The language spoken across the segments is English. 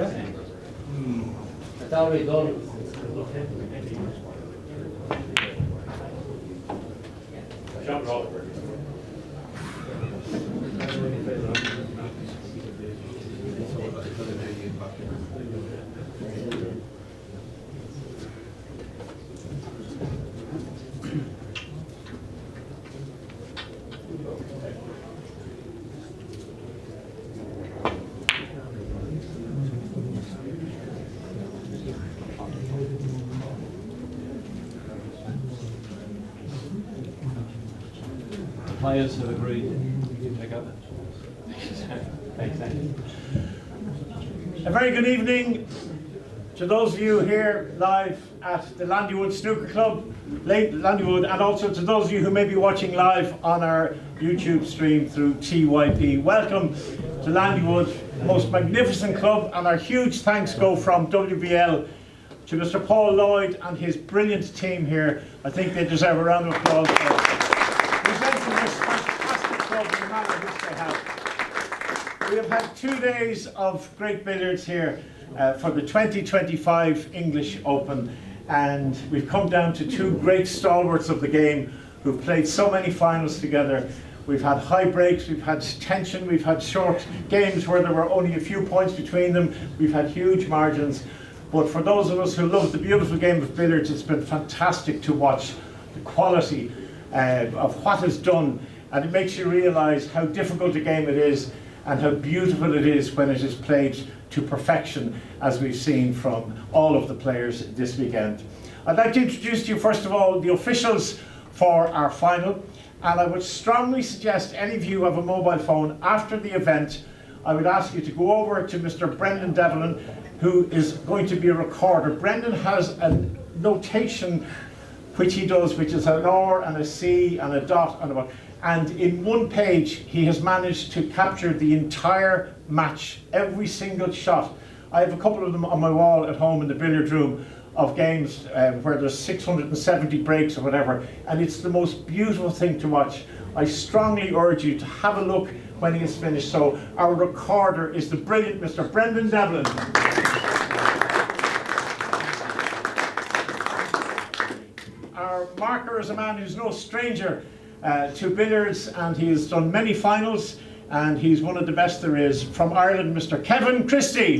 It's already done. Players have agreed to take up. Thanks. A very good evening to those of you here live at the Landywood Snooker Club, Landywood, and also to those of you who may be watching live on our YouTube stream through TYP. Welcome to Landywood, most magnificent club, and our huge thanks go from WBL to Mr. Paul Lloyd and his brilliant team here. I think they deserve a round of applause for presenting this fantastic club in the manner in which they have. We have had 2 days of great billiards here for the 2025 English Open, and we've come down to two great stalwarts of the game who've played so many finals together. We've had high breaks, we've had tension, we've had short games where there were only a few points between them, we've had huge margins. But for those of us who love the beautiful game of billiards, it's been fantastic to watch the quality of what is done, and it makes you realise how difficult a game it is and how beautiful it is when it is played to perfection, as we've seen from all of the players this weekend. I'd like to introduce to you first of all the officials for our final, and I would strongly suggest any of you who have a mobile phone after the event, I would ask you to go over to Mr. Brendan Devlin, who is going to be a recorder. Brendan has a notation which he does, which is an R and a C and a dot and a one. And in one page, he has managed to capture the entire match, every single shot. I have a couple of them on my wall at home in the billiard room of games where there's 670 breaks or whatever, and it's the most beautiful thing to watch. I strongly urge you to have a look when he is finished. So our recorder is the brilliant Mr. Brendan Devlin. Our marker is a man who's no stranger to billiards, and he has done many finals, and he's one of the best there is. From Ireland, Mr. Kevin Christie.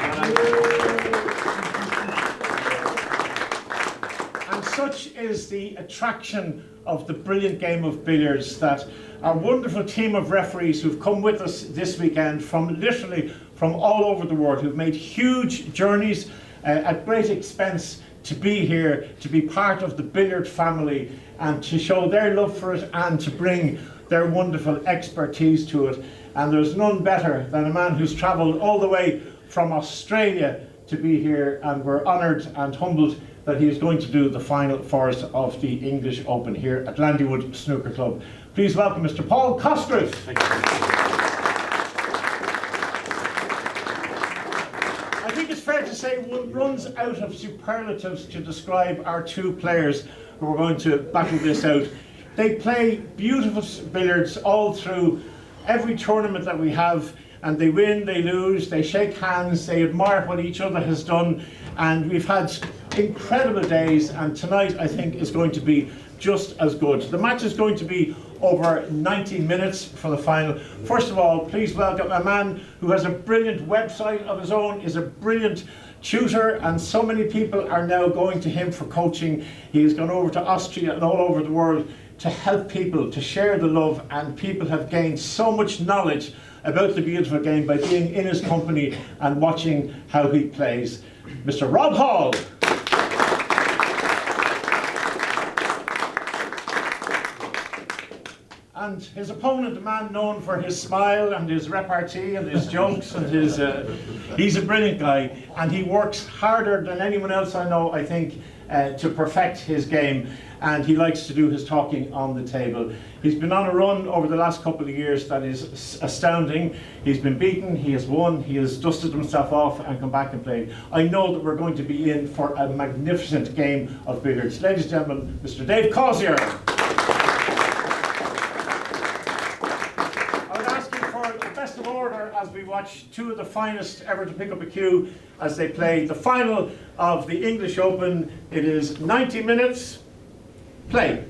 And such is the attraction of the brilliant game of billiards that our wonderful team of referees who've come with us this weekend from literally from all over the world, who've made huge journeys at great expense to be here, to be part of the billiard family, and to show their love for it and to bring their wonderful expertise to it. And there's none better than a man who's travelled all the way from Australia to be here, and we're honoured and humbled that he is going to do the final for us of the English Open here at Landywood Snooker Club. Please welcome Mr. Paul Cosgrave. Thank you. I think it's fair to say one runs out of superlatives to describe our two players who are going to battle this out. They play beautiful billiards all through every tournament that we have, and they win, they lose, they shake hands, they admire what each other has done, and we've had incredible days, and tonight I think is going to be just as good. The match is going to be over 90 minutes for the final. First of all, please welcome a man who has a brilliant website of his own, is a brilliant tutor, and so many people are now going to him for coaching. He has gone over to Austria and all over the world to help people, to share the love, and people have gained so much knowledge about the beautiful game by being in his company and watching how he plays. Mr. Rob Hall. And his opponent, a man known for his smile and his repartee and his jokes and his, he's a brilliant guy, and he works harder than anyone else I know, I think, to perfect his game, and he likes to do his talking on the table. He's been on a run over the last couple of years that is astounding. He's been beaten, he has won, he has dusted himself off and come back and played. I know that we're going to be in for a magnificent game of billiards. Ladies and gentlemen, Mr. Dave Causier. I would ask you for the best of order as we watch watch two of the finest ever to pick up a cue as they play the final of the English Open. It is 90 minutes, play.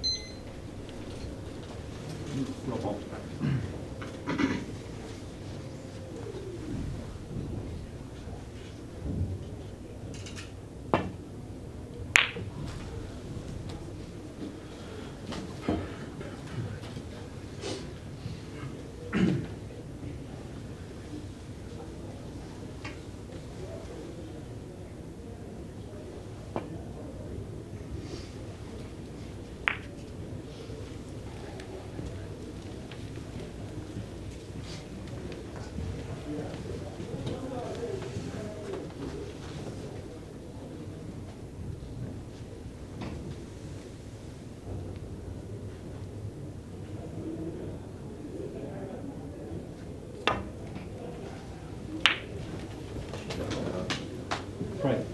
Right.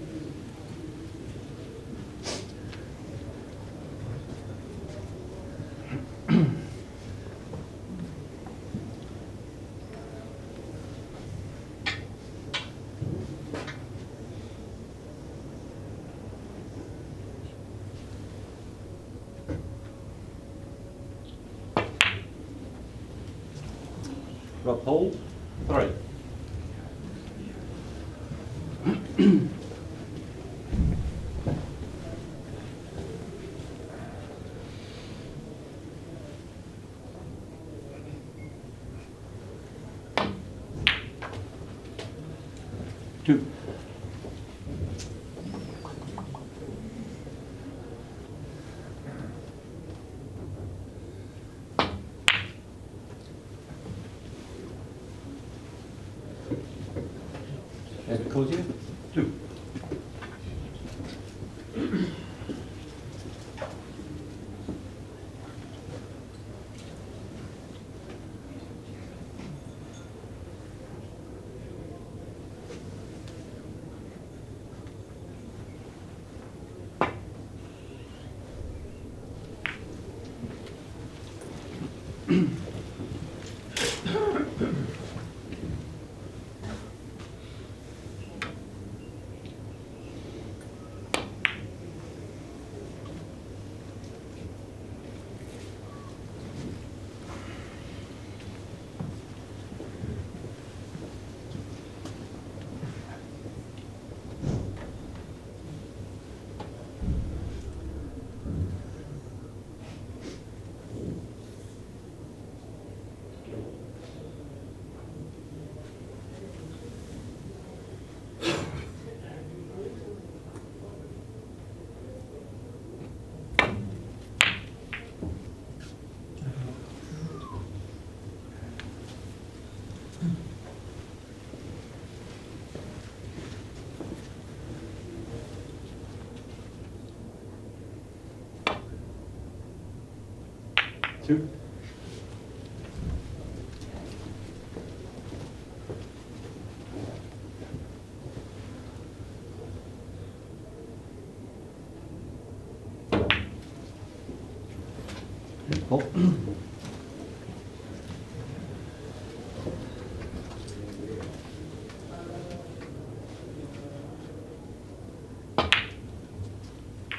Rob, hold. All right. Two. And Causier? Two. Two. Hold.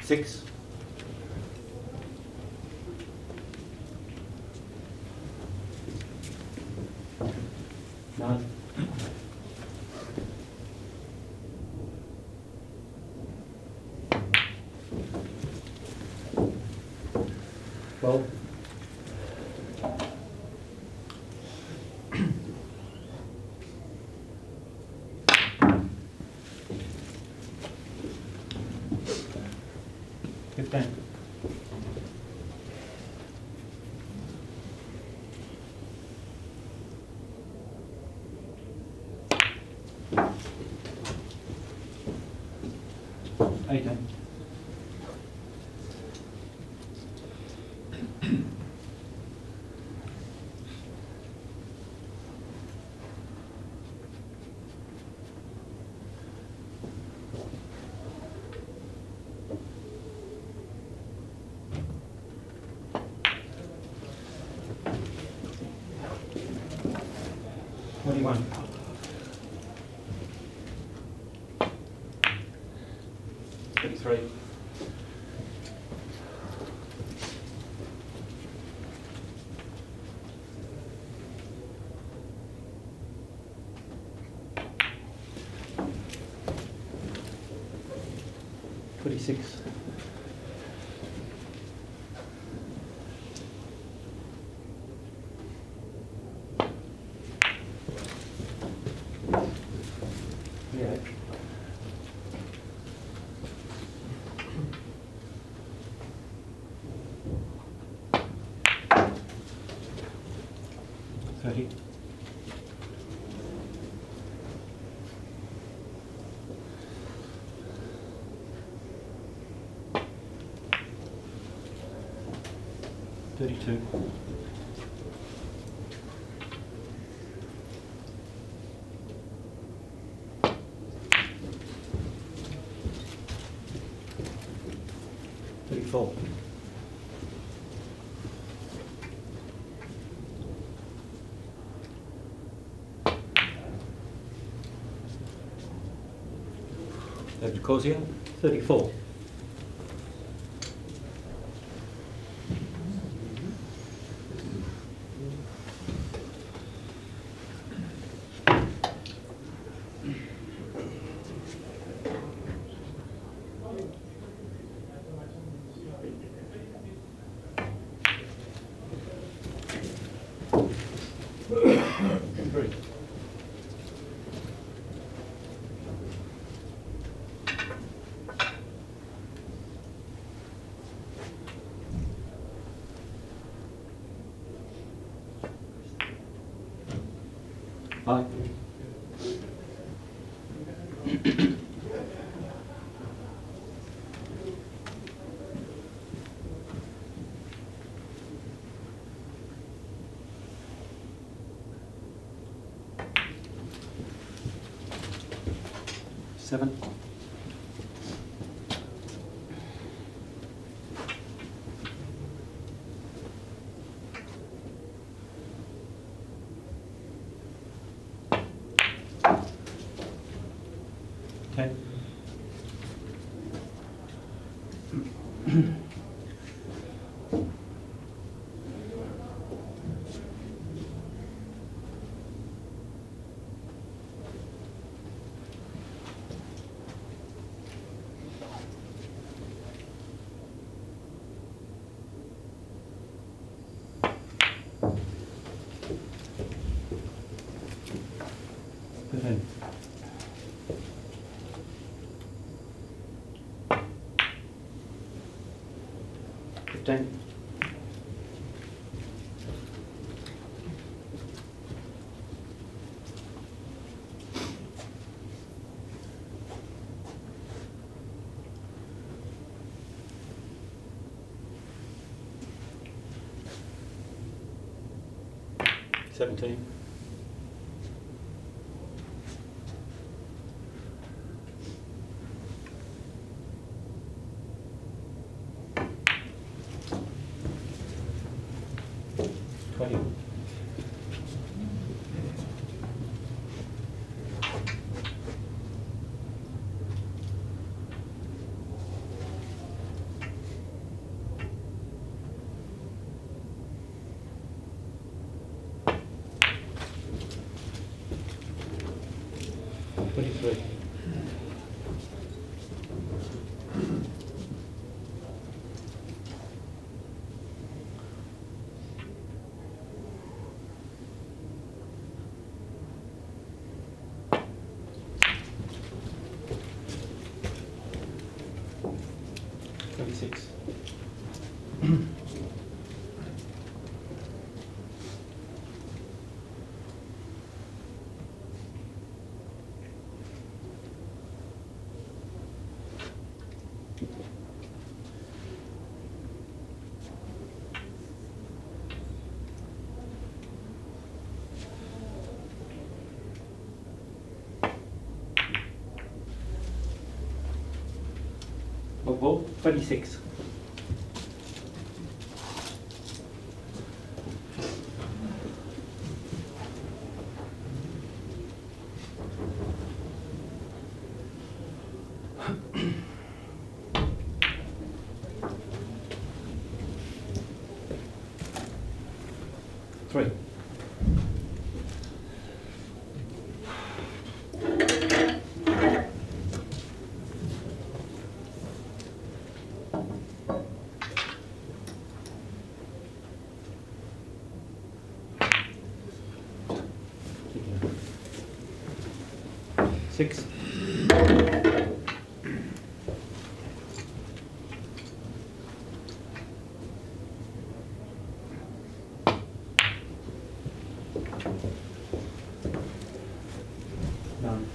Six. Nine. 12. 15. 18. 21. 23. Six. Yeah. $30. $32. $34. Over to Causier. 34. Three. Aye. Seven. Ten. Fifteen. Fifteen. $17. $20. $23. $26. What ball? 26. 3. Six. Nine.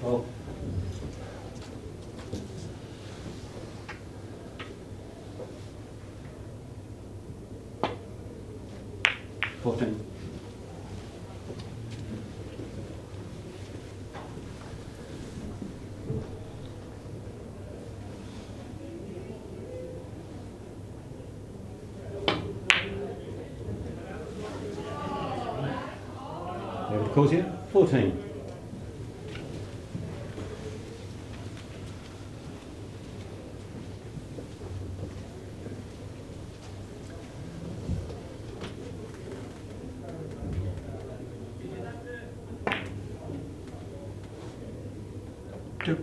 Oh. 14. David Causier, 14. Two.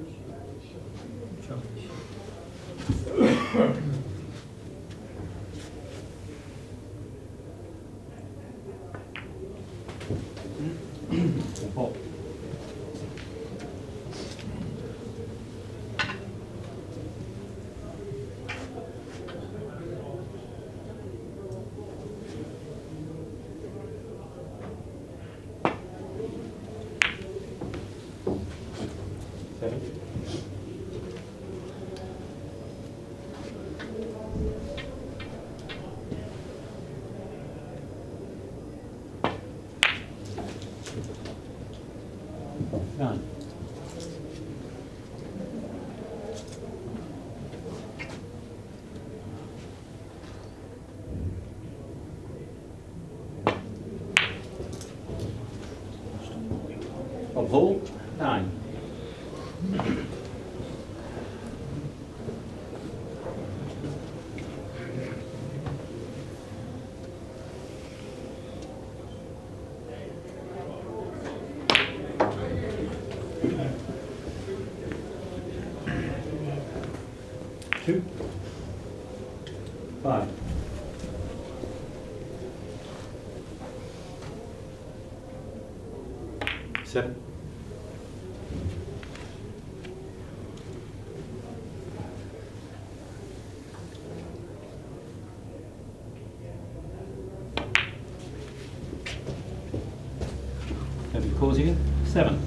Four. Seven. Nine. Of hole, 9. Two. 5. Seven. David Causier, 7.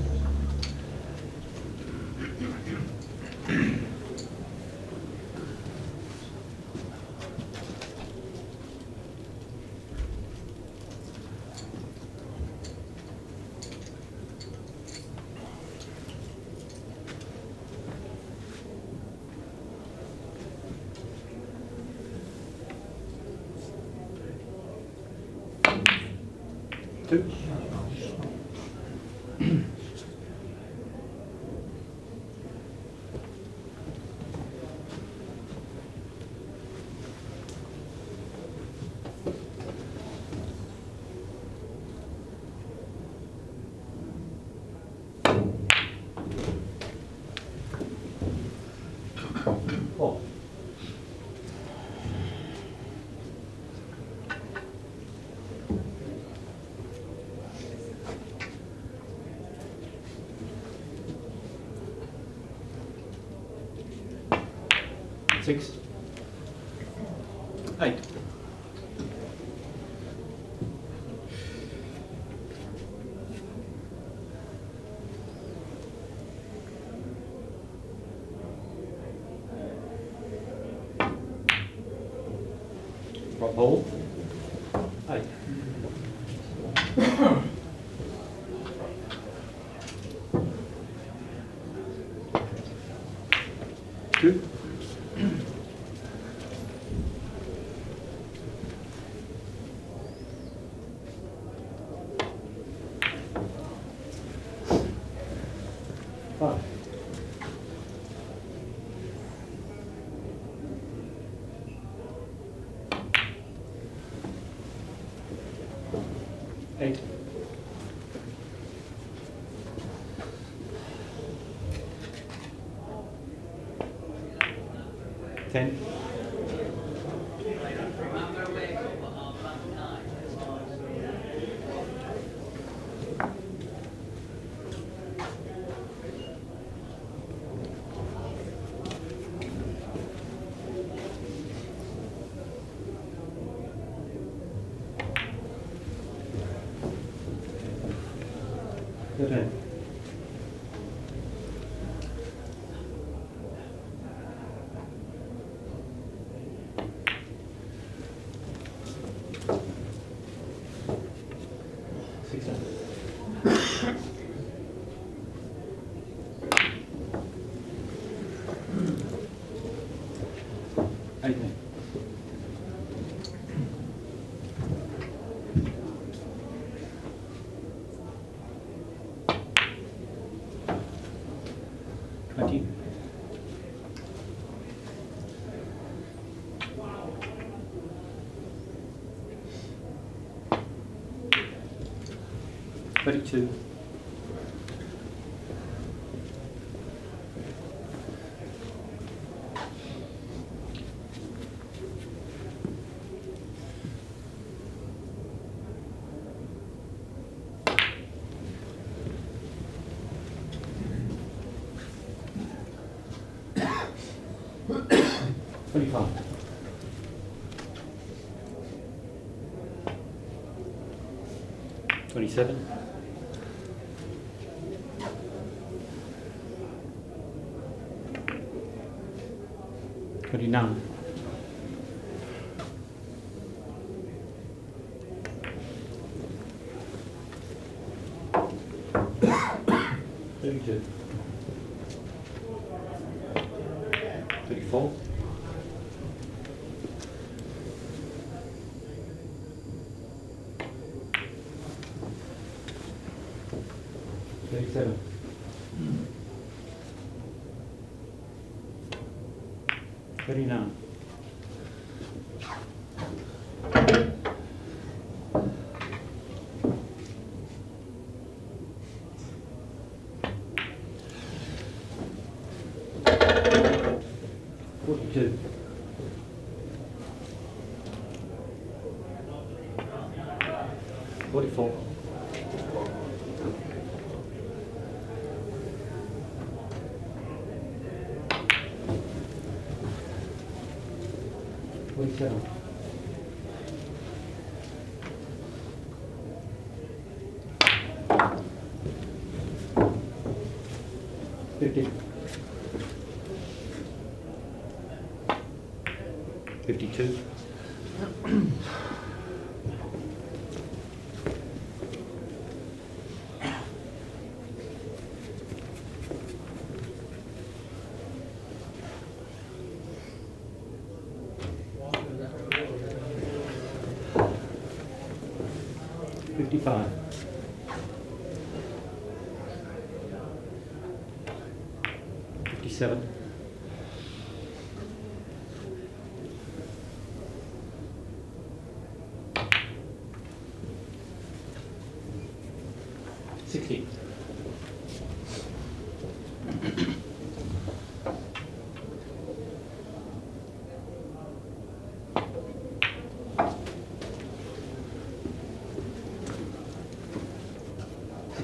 Two. Four. Six. 8. Drop hole. 8. Two. 5. 8. 10. 13. 16. 18. 20. 32. 25. 27. 29. 32. 34. 37. 39. 42. 44. 47. 50. 52. 55. 57. 60.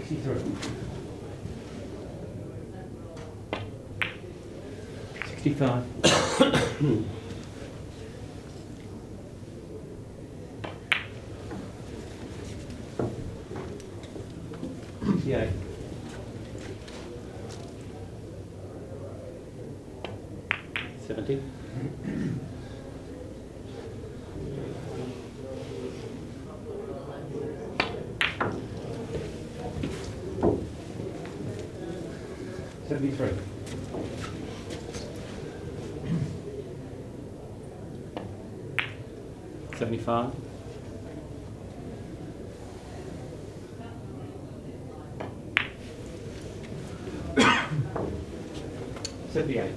63. 65. 68. 70. 73. 75. 76. 78.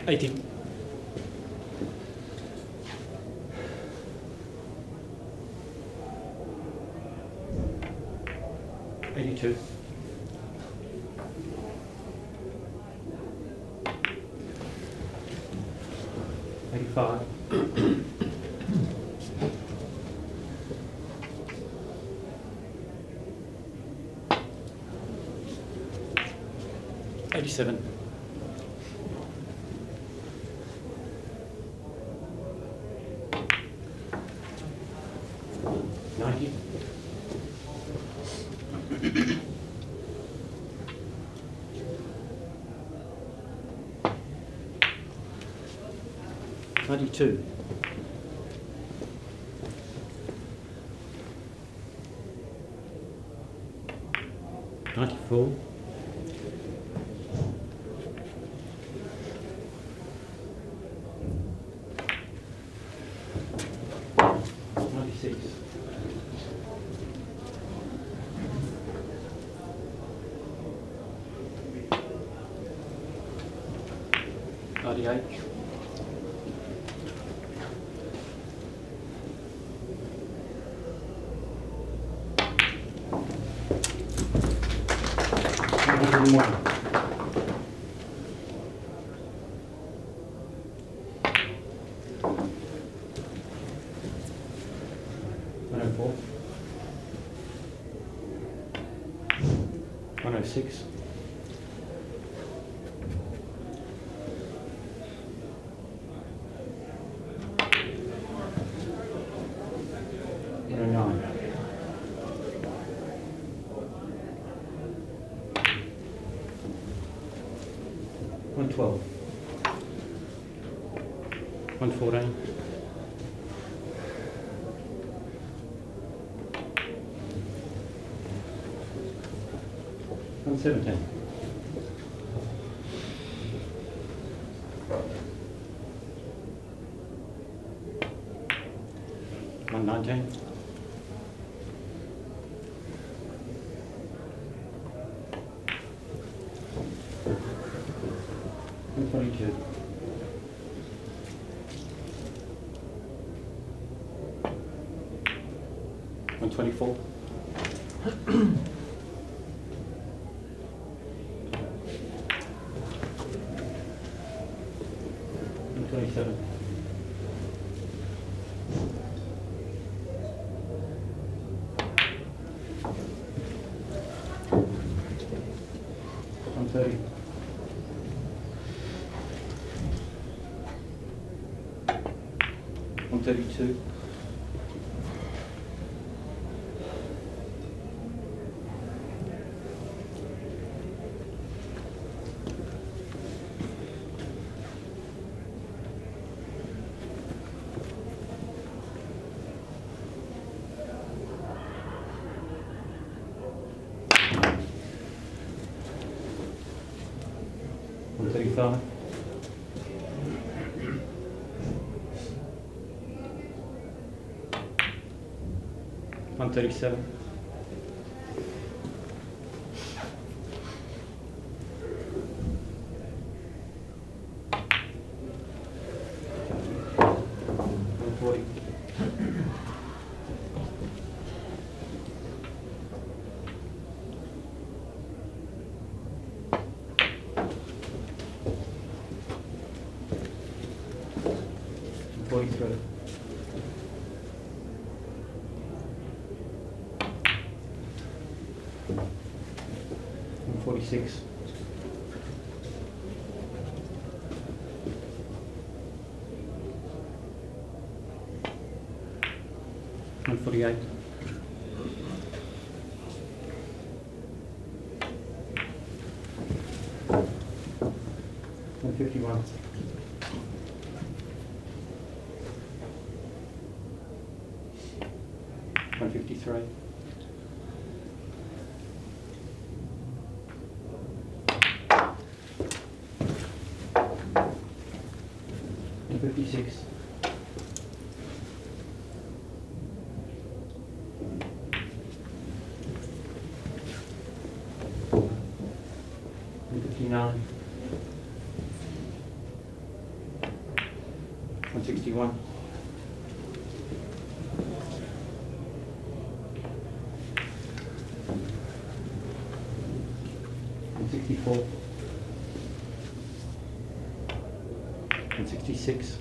$80. 82. 85. 87. 90. 92. 94. 96. 98. 101. 104. 106. 109. 112. 114. 117. 119. 122. 124. 127. 130. 132. 135. 137. 140. 143. 146. 148. 151. 153. 156. 164. 166.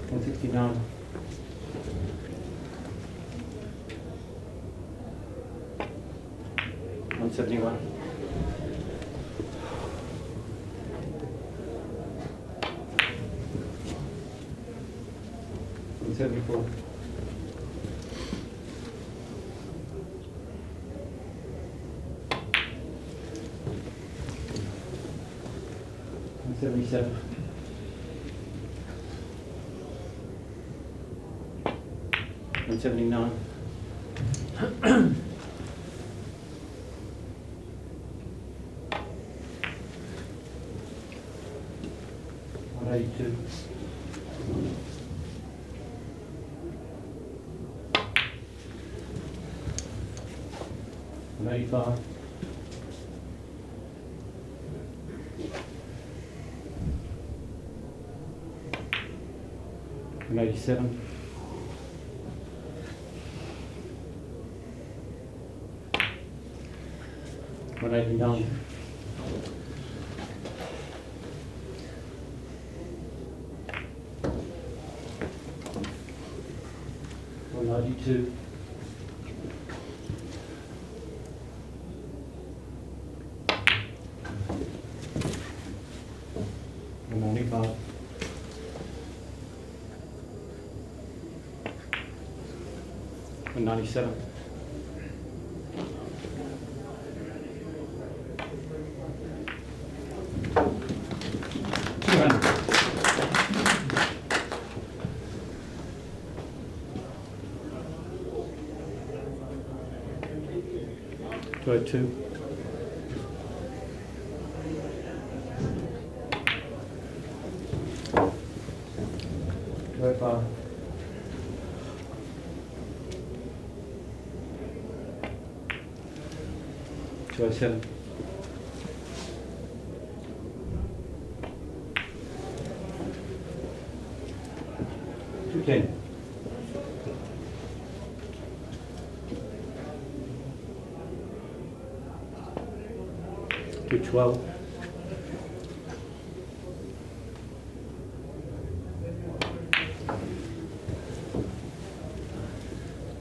169. 171. 174. 177. 179. 182. 185. 187. 189. 192. 195. 197. 200. 202. 205. 207. 210. 212.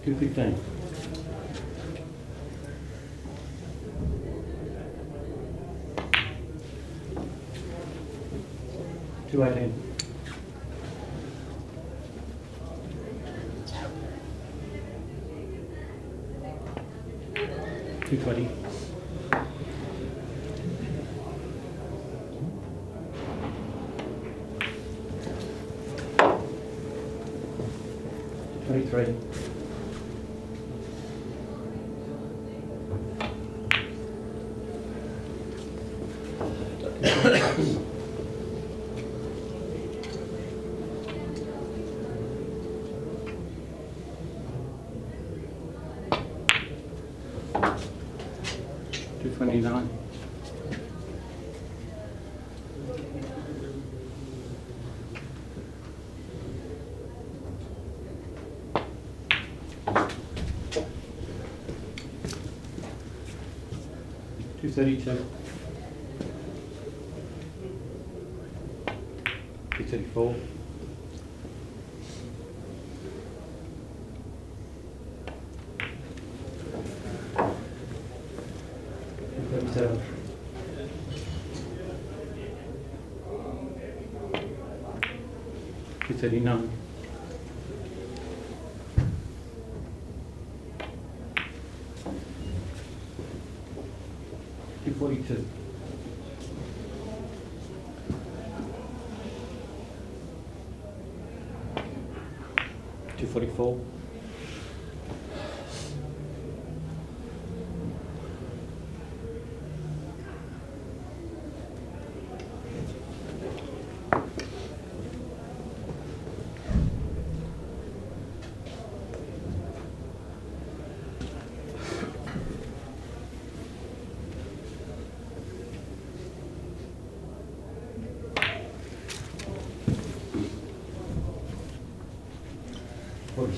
215. 218. 220. 23. 229. 232. 234. 237. 239. 242. 244. 245.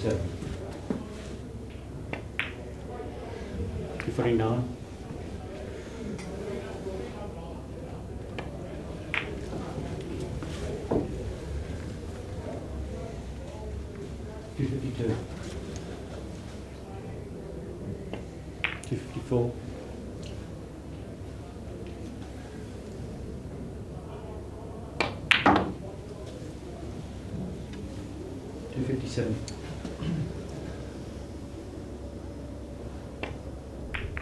247. 249. 252. 254. 257.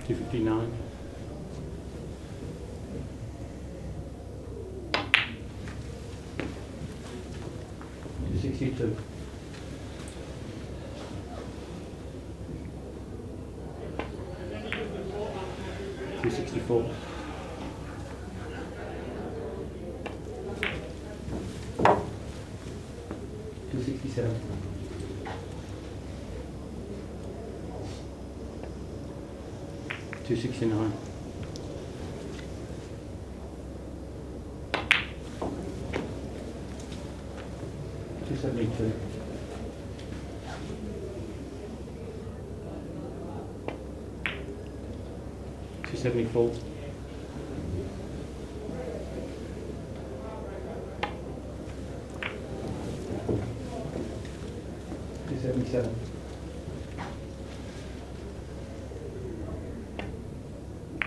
259. 262. 264. 267. 269. 272. 274. 277.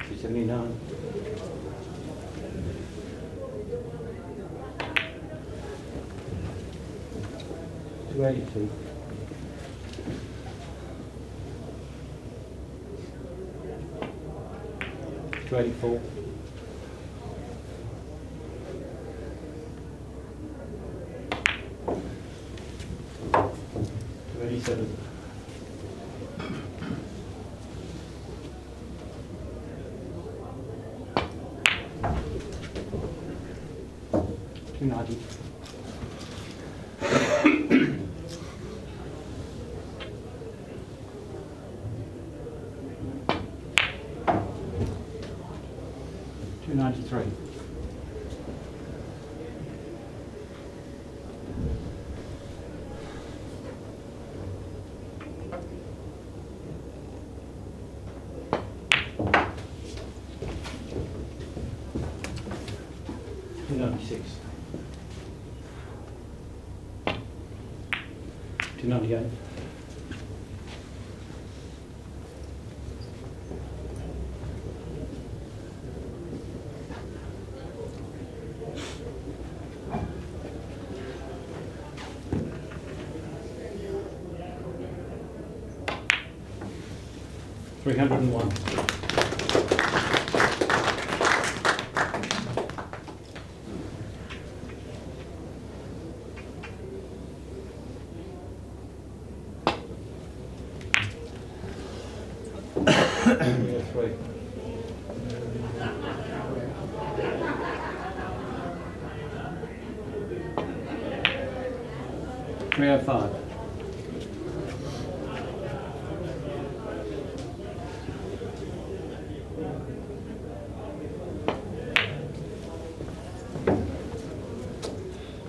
279. 282. 284. 287. 290. 293. 296. 298. 301. 303. 305.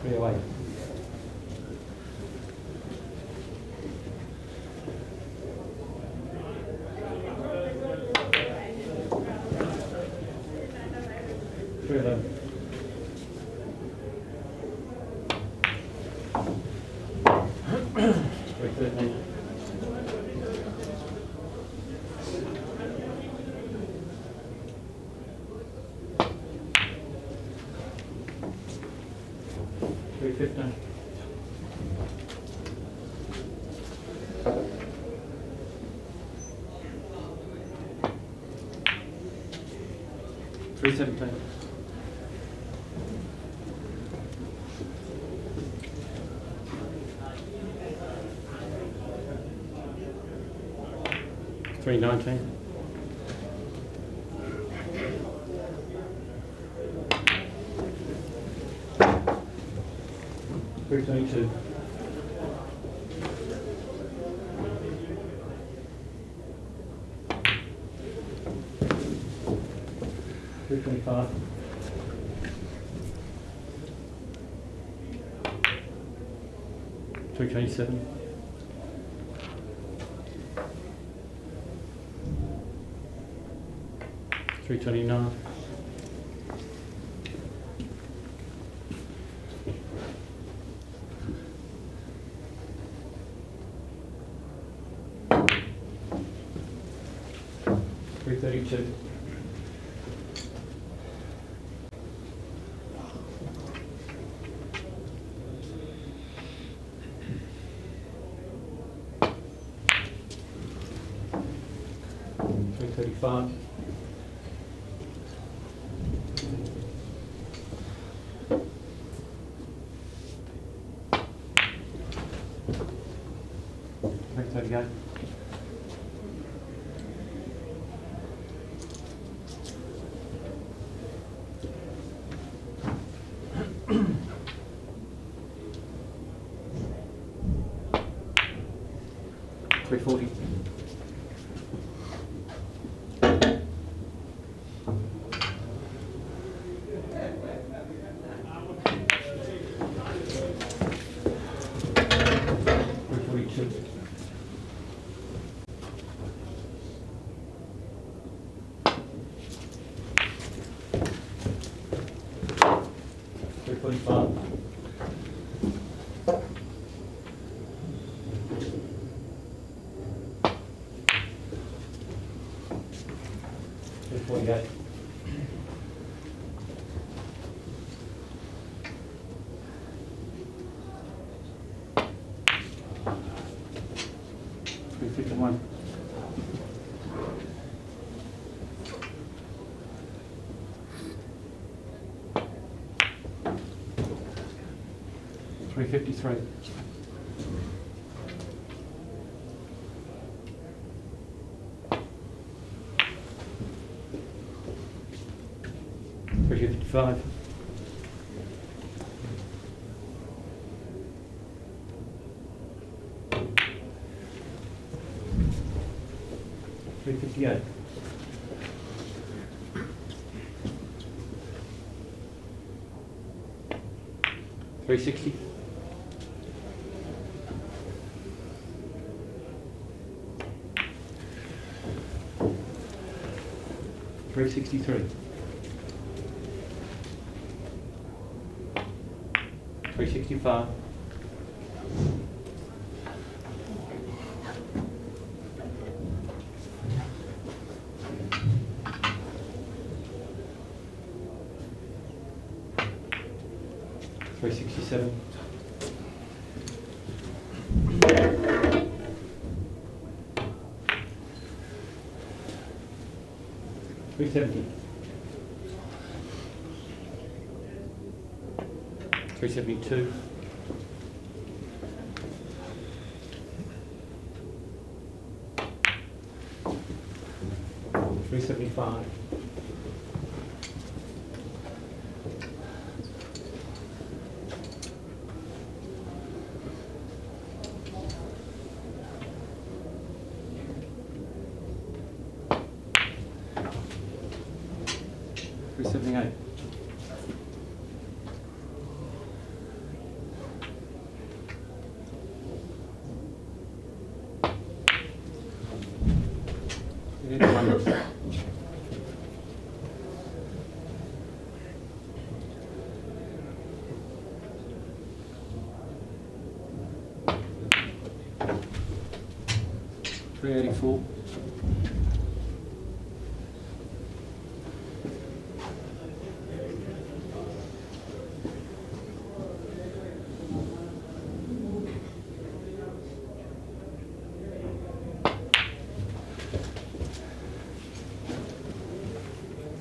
308. 311. 313. 315. 317. 319. 322. 325. 327. 329. $332. $335. $338. $340. $342. $345. $348. $351. $353. $355. $358. $360. $363. $365. $367. $370. $372. $375. $378. $384.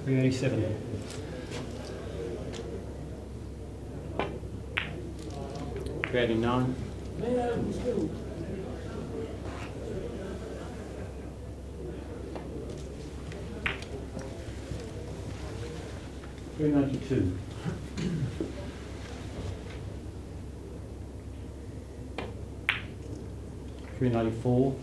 $387. $389. $392. $394.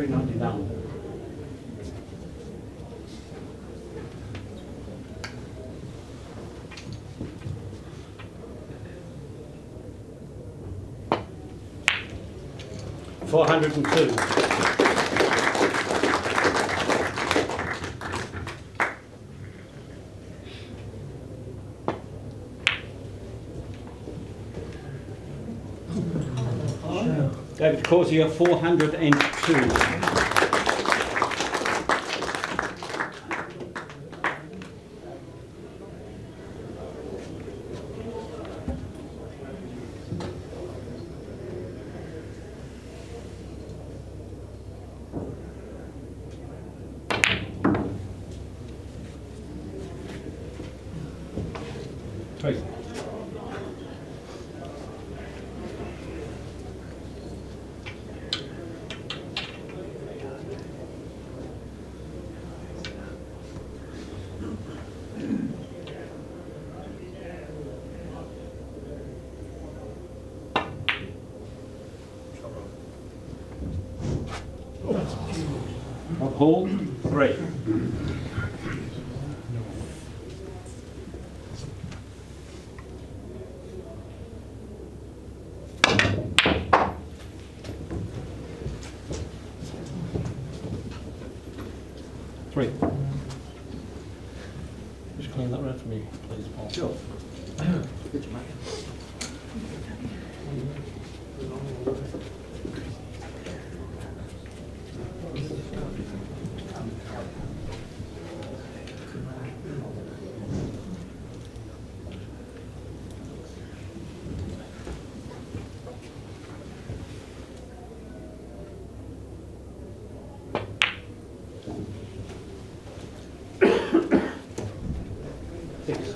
399. $402. David Causier, 402. Three. Paul, 3. Three. Just clean that red for me, please, Paul. Sure. Six.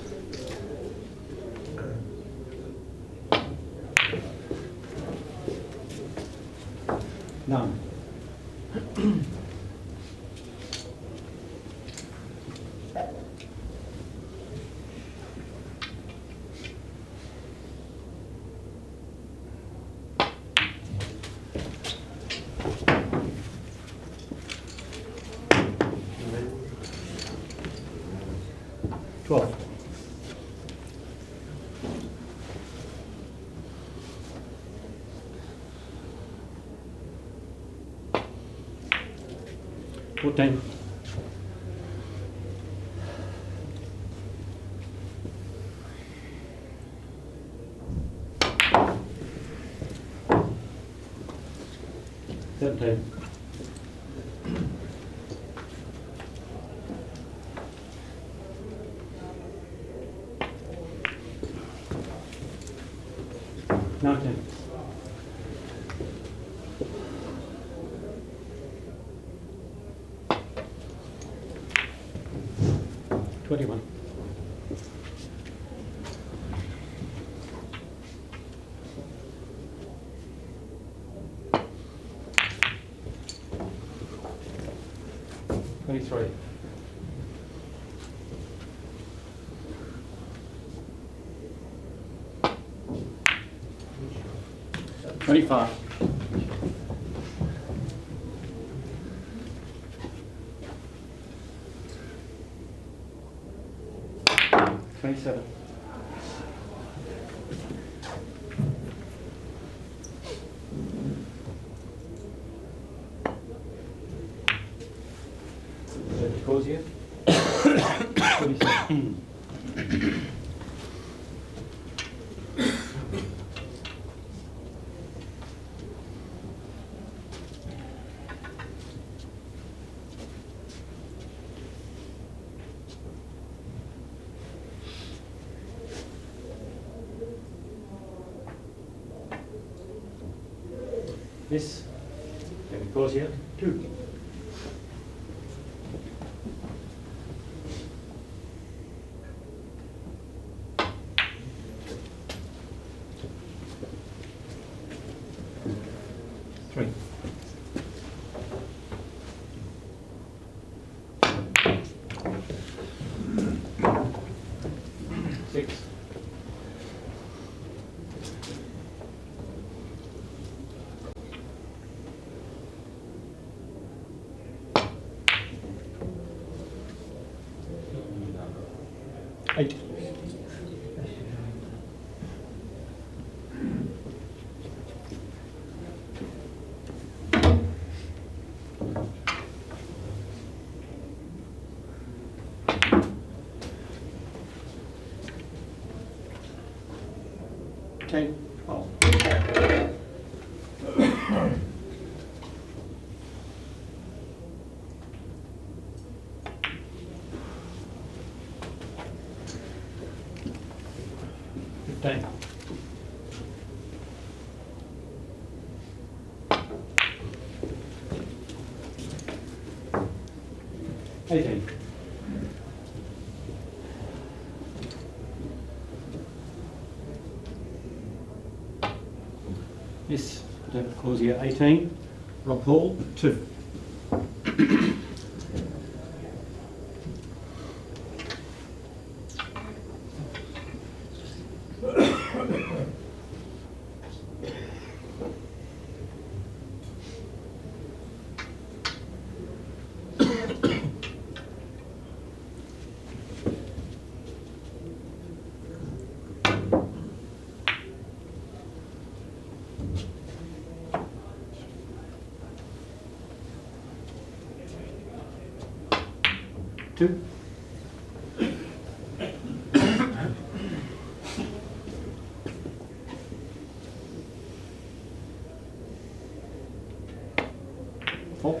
None. $12. $14. $17. $19. $21. $23. $25. $27. Causier. 27. This, David Causier, 2. Three. Six. 10, 12. Fifteen. 18. Miss. David Causier, 18. Rob Hall, 2. Two. Four.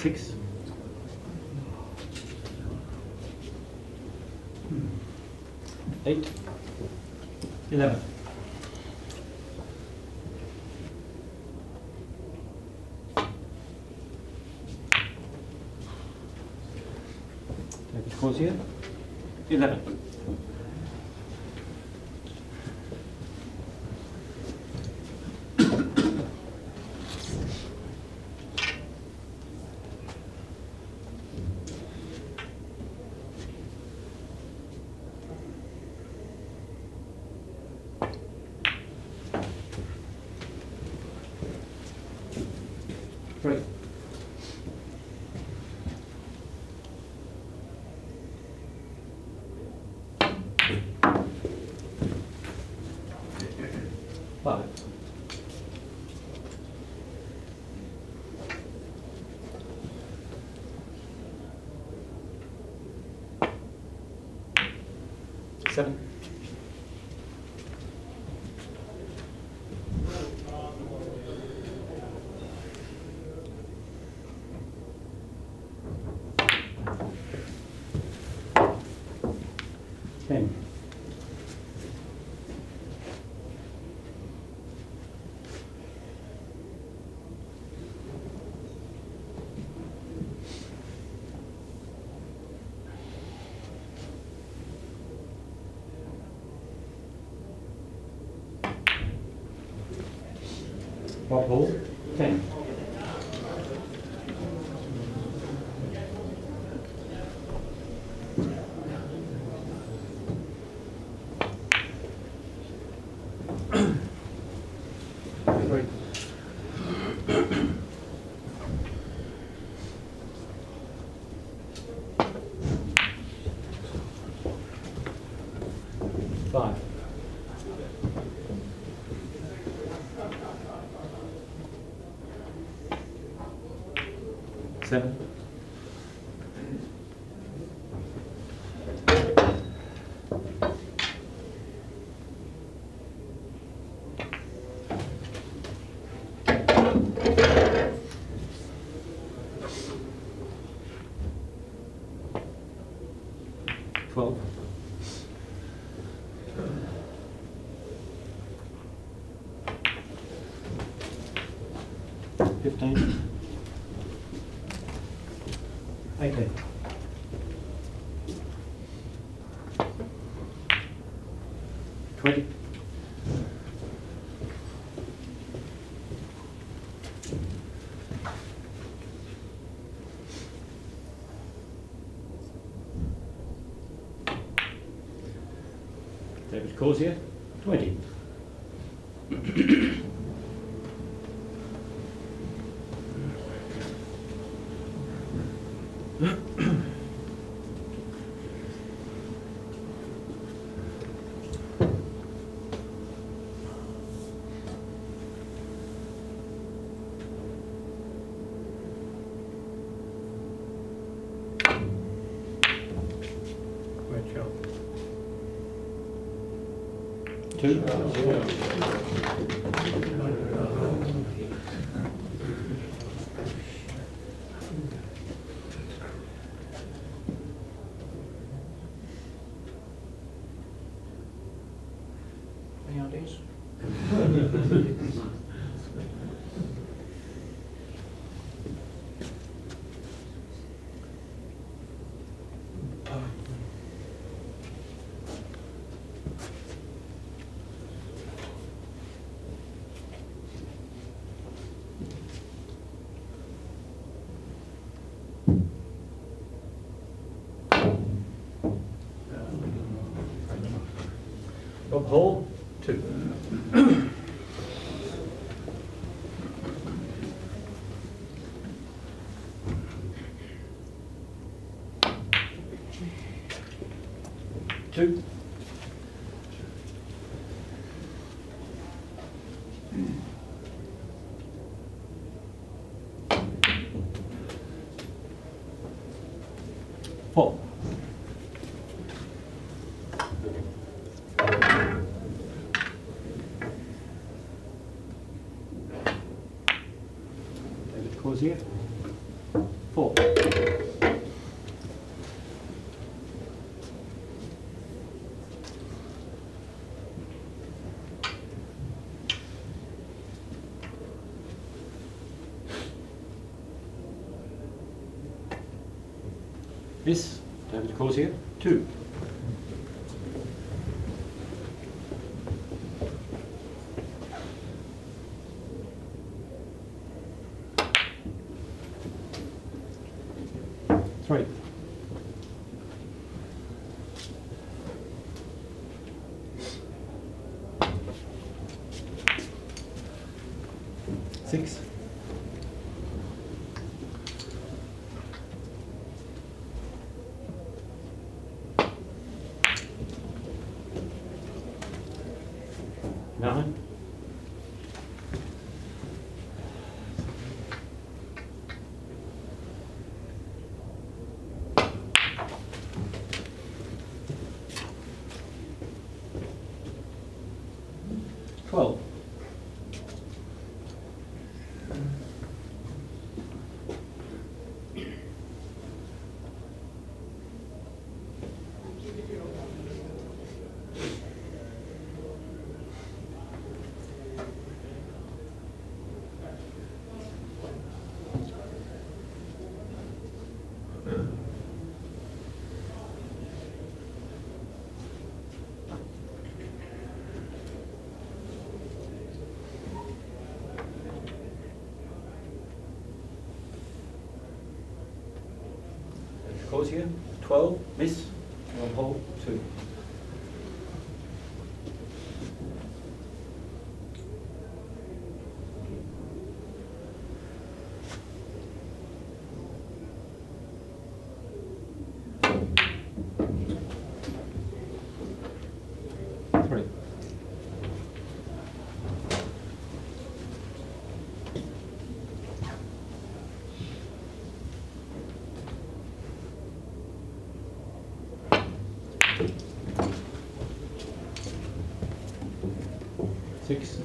Six. 8. 11. David Causier, 11. Three. 5. 7. 10. 10. 3. 5. 7. 12. 15. 18. 20. 'David Causier, 20. 10. 2. Any ideas? Rob Hall, 2. Two. Four. David Causier. 4. Miss, David Causier, 2. Three. Six. Nine. Twelve. Causier, 12. Miss, Rob Hall, 2. Three. Six.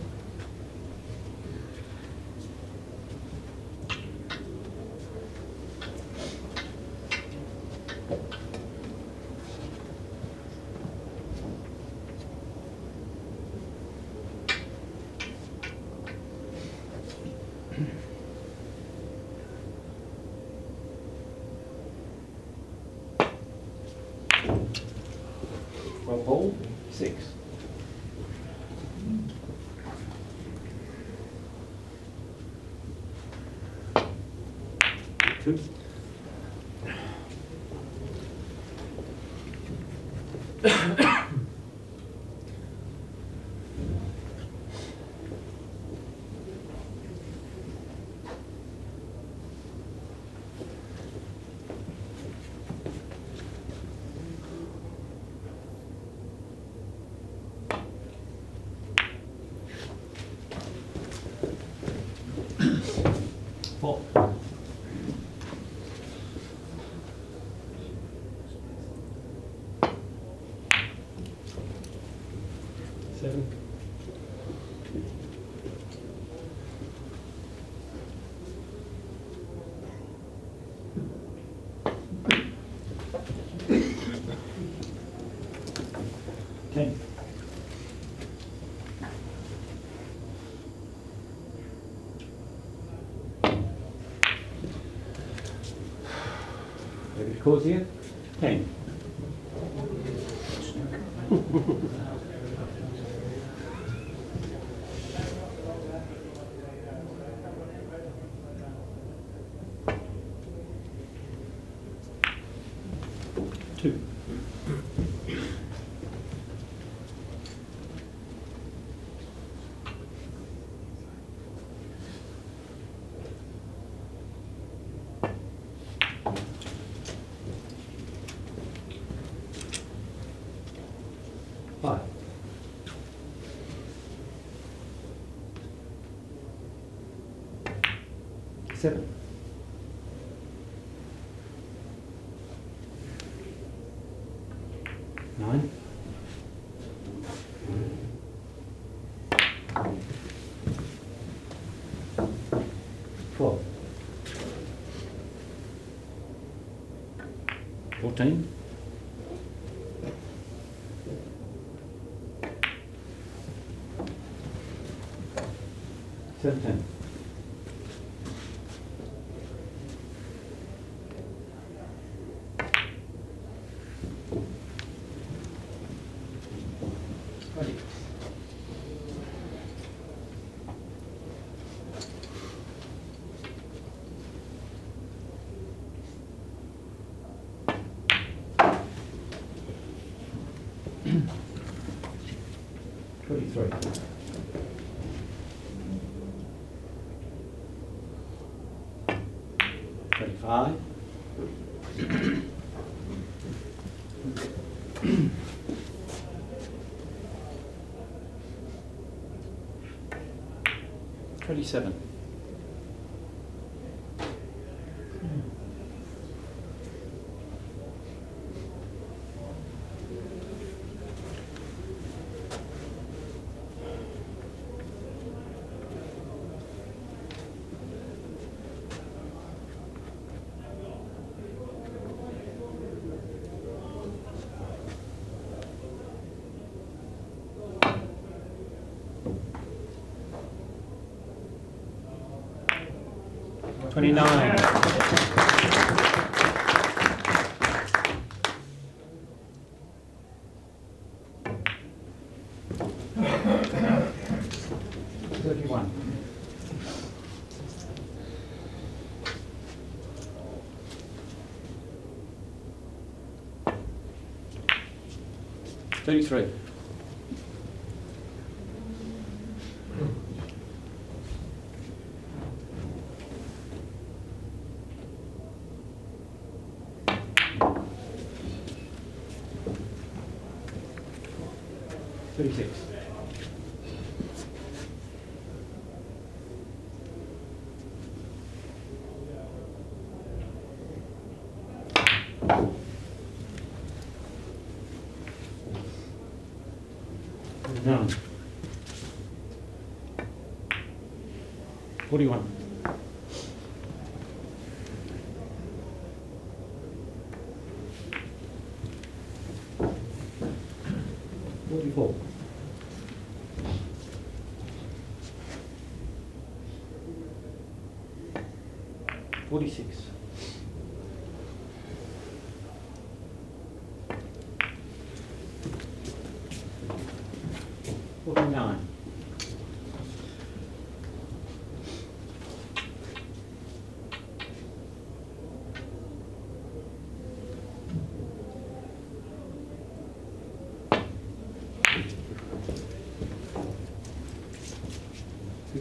Rob Hall, 6. Two. Four. Seven. 10. David Causier, 10. Two. Five. Seven. Nine. 12. 14. 17. 20. 23. 25. 27. 29. 31. 33. 36. 9. 41. 44. 46. 49.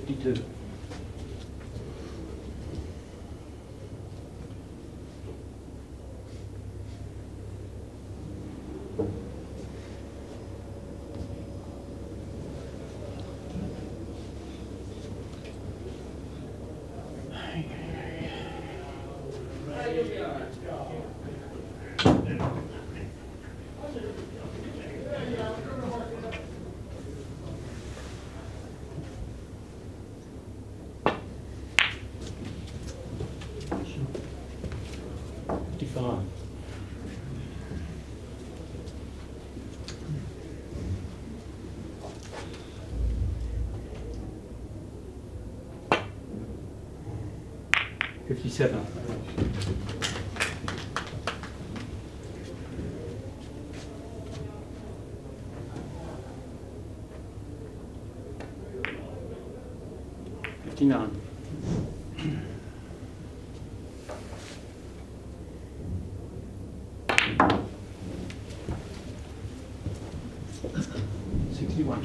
52. 57. 59. 61.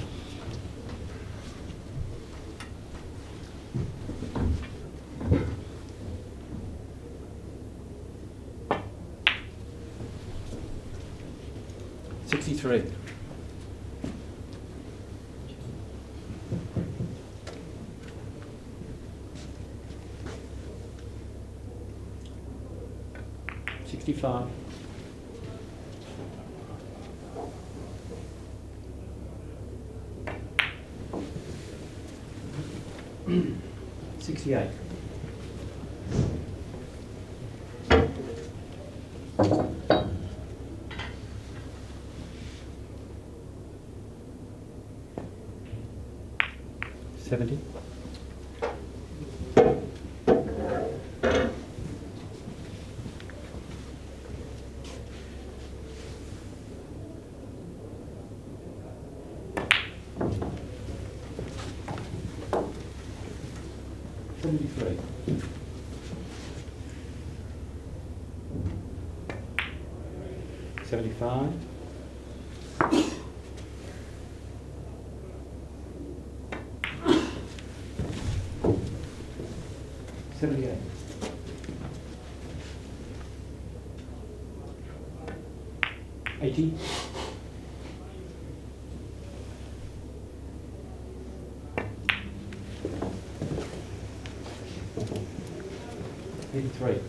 63. 65. 68. 70. 73. 75. 78. 80. 83.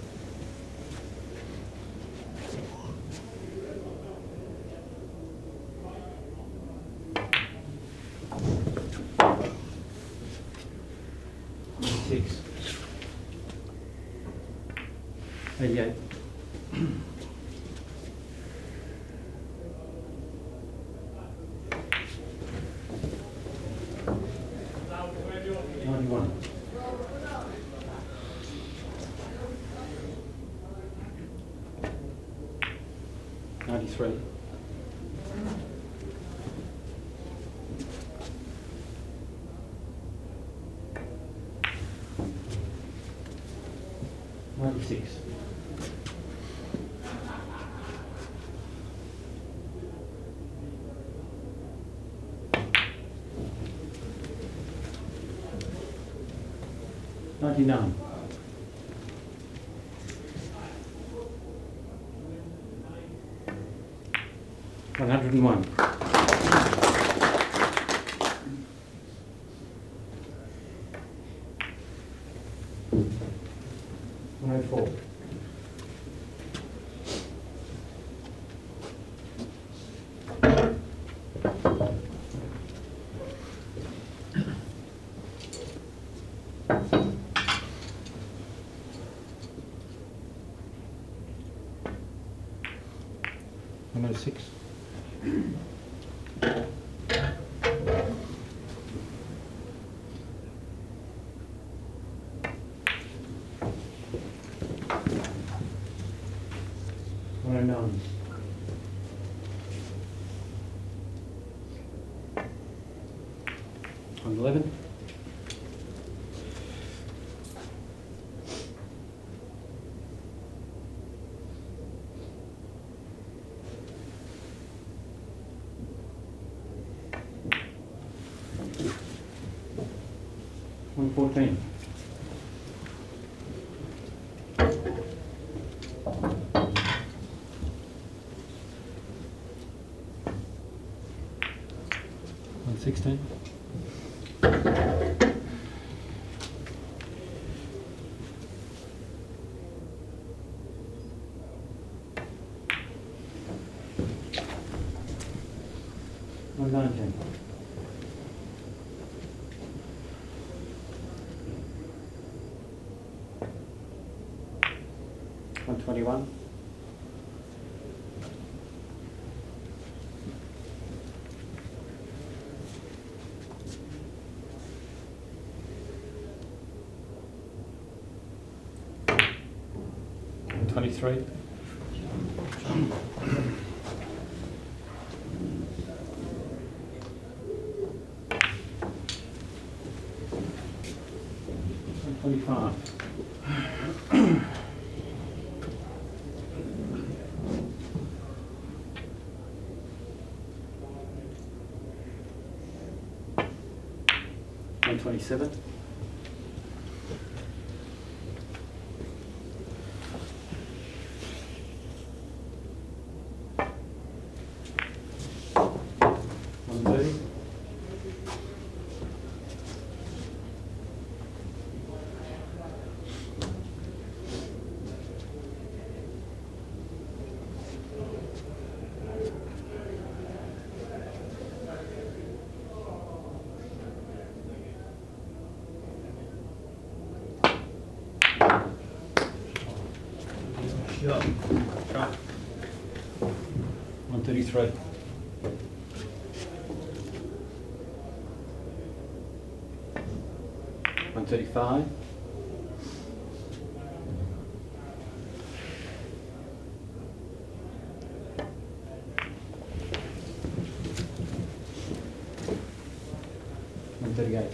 86. 88. 91. 93. 96. 99. 101. 104. 106. 109. 111. 114. 116. 119. 121. 122. 123. $125. $127. $130. Shot. 133. $135. $138.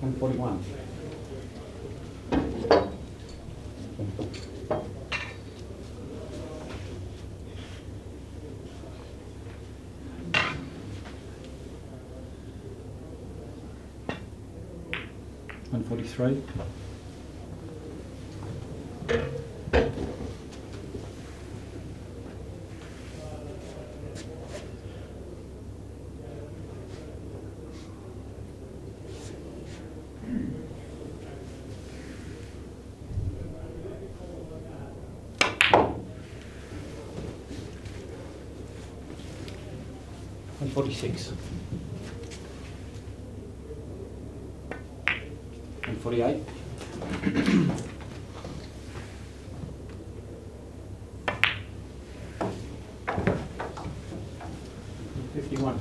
$141. $143. $146. $148. $151.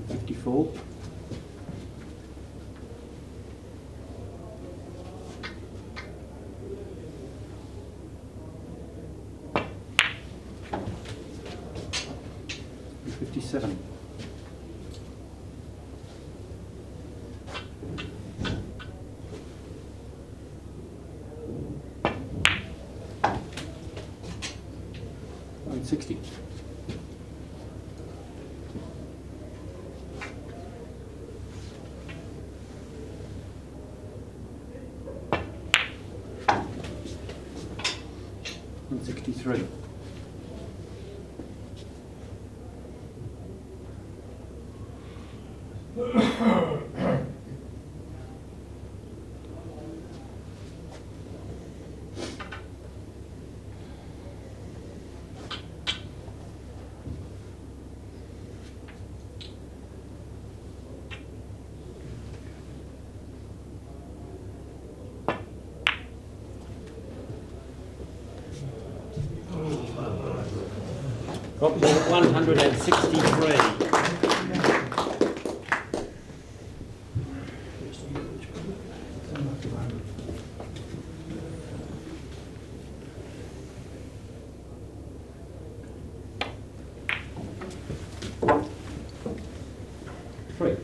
$154. $157. $160. $163. Copies of 163. Three.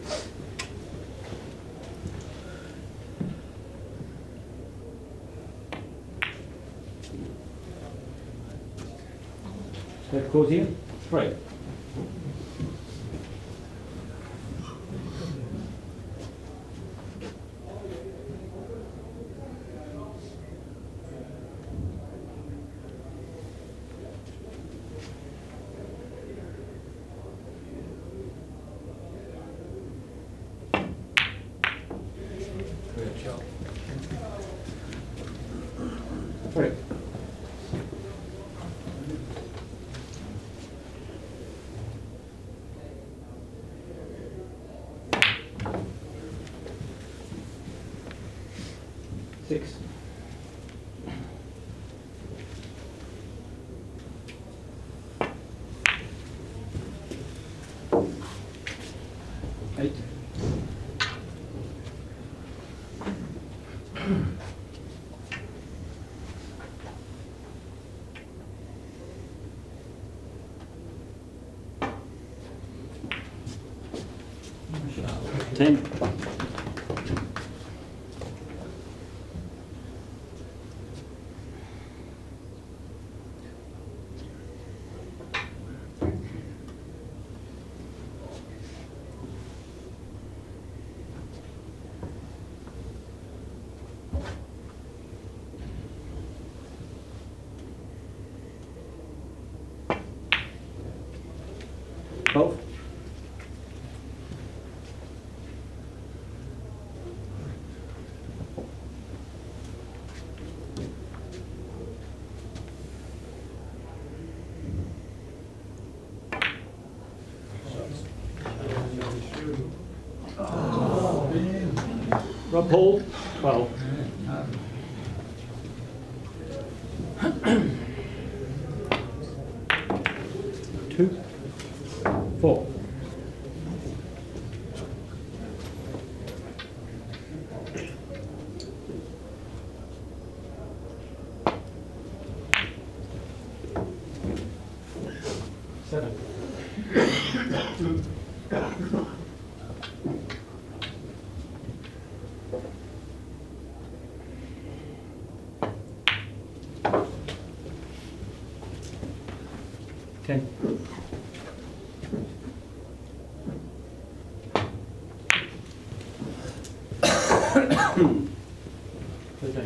Causier. Three. Three. 6. 8. 10. 12. 12. 2. 4. 7. 10. 13.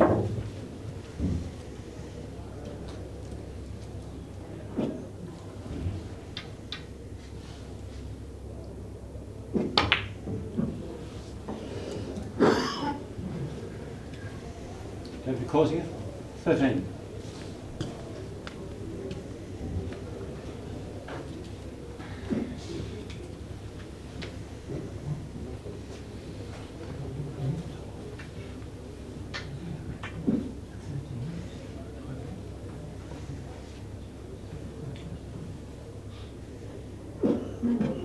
10 for Causier. 13.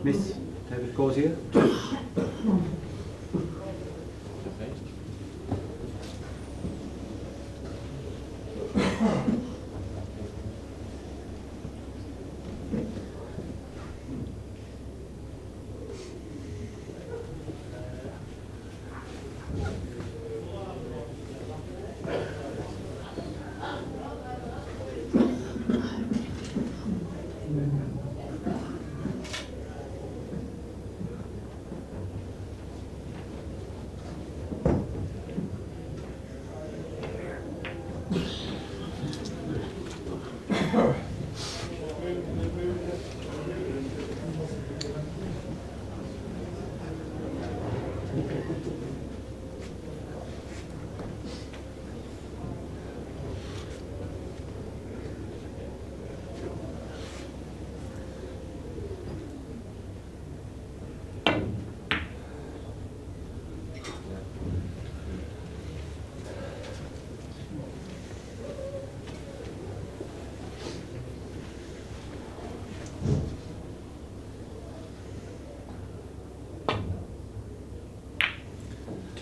Miss David Causier.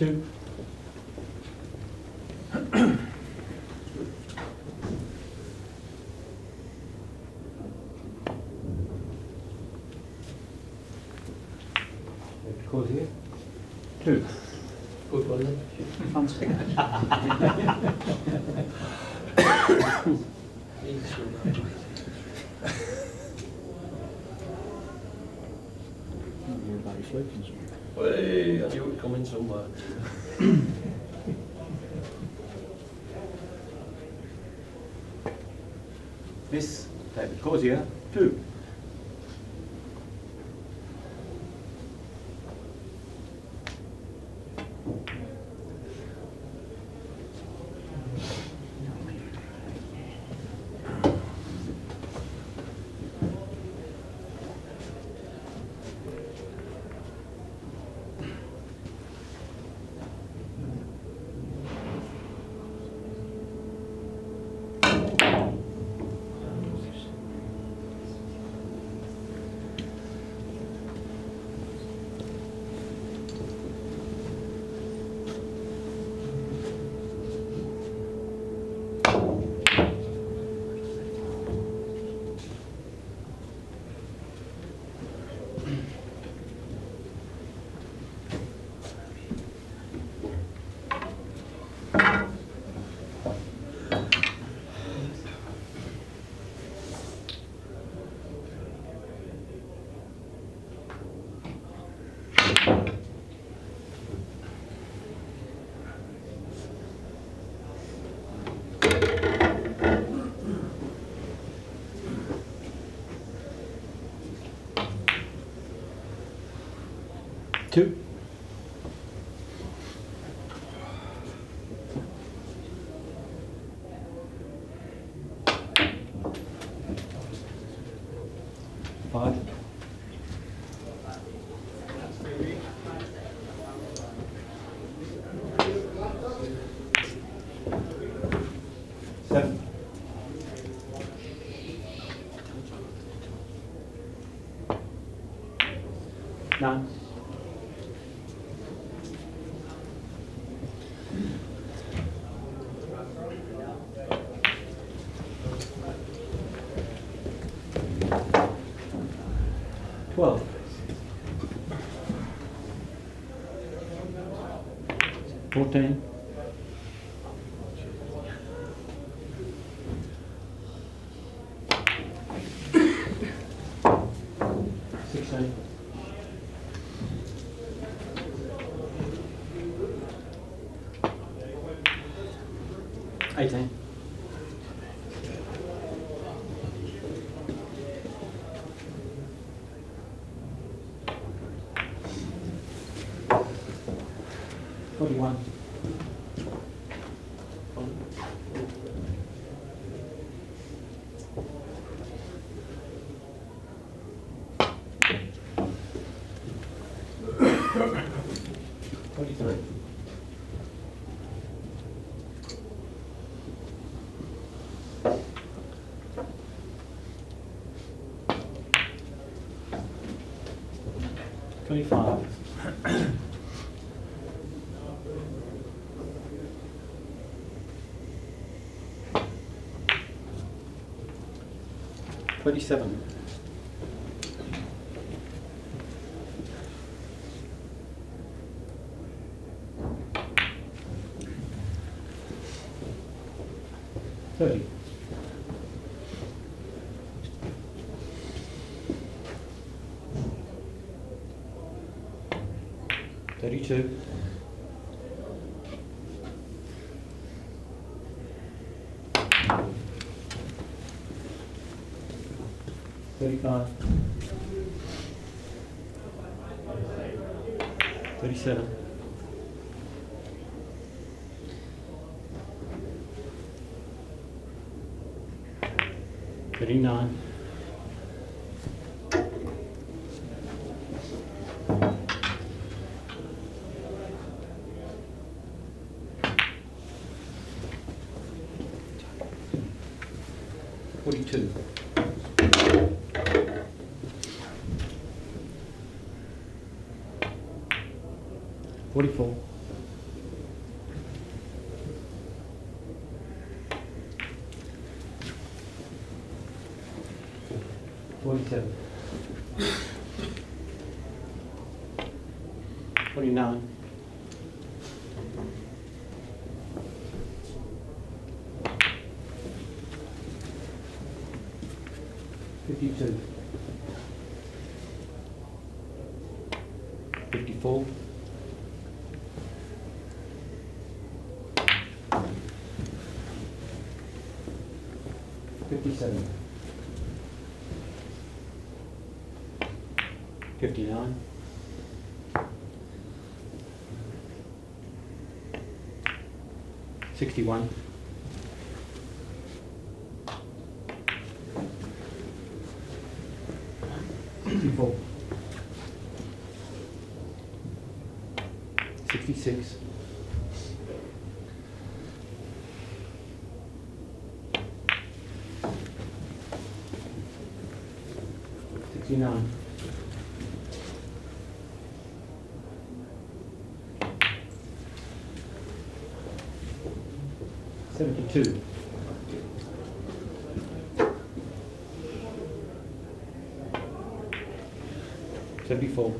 2. 2. 2. Good, wasn't it? Fancy. Hey, I knew it would come in somewhere. Miss David Causier. 2. 10. 2. Five. 7. 9. 12. 14. 16. 18. 41. 43. 25. 27. 30. 32. 35. 37. 39. 42. 44. 47. 49. 52. 54. 57. 59. 61. 64. 66. 69. 72. 74.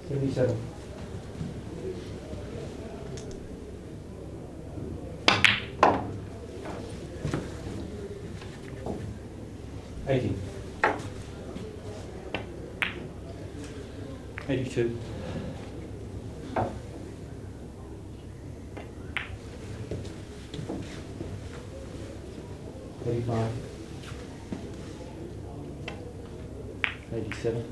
77. 80. 82. 35. 87.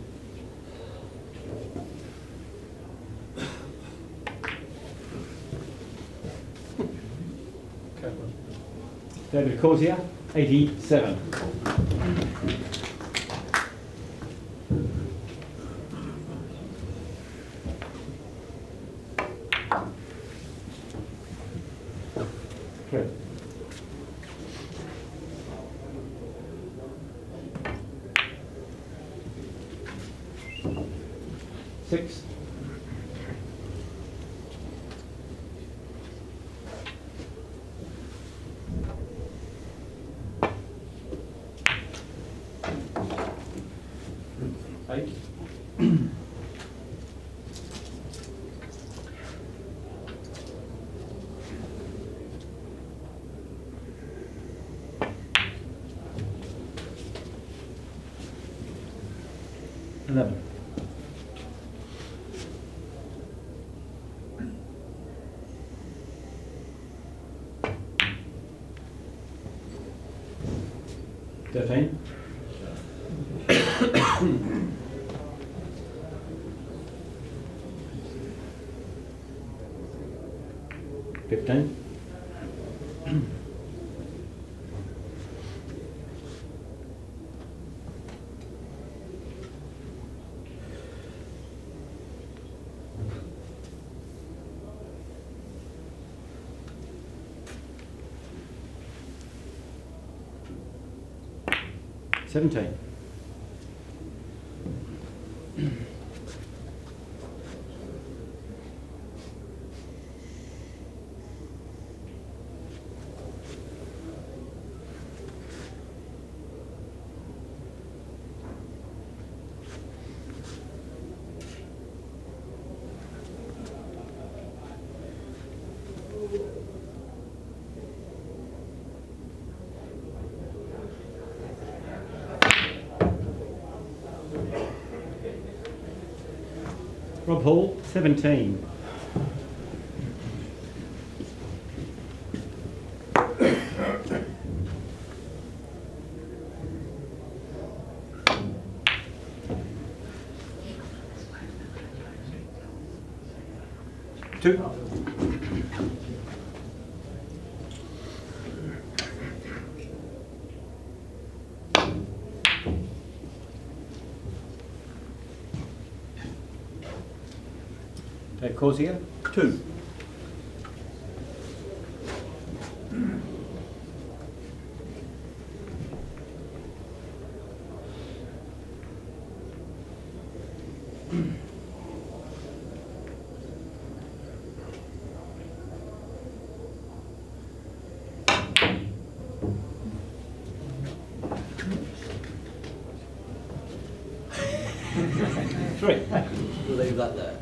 David Causier, 87. Fred. Six. Eight. 11. Thirteen. 15. 17. 'Rob Hall, 17. Two. Causier, 2. Three. We'll leave that there.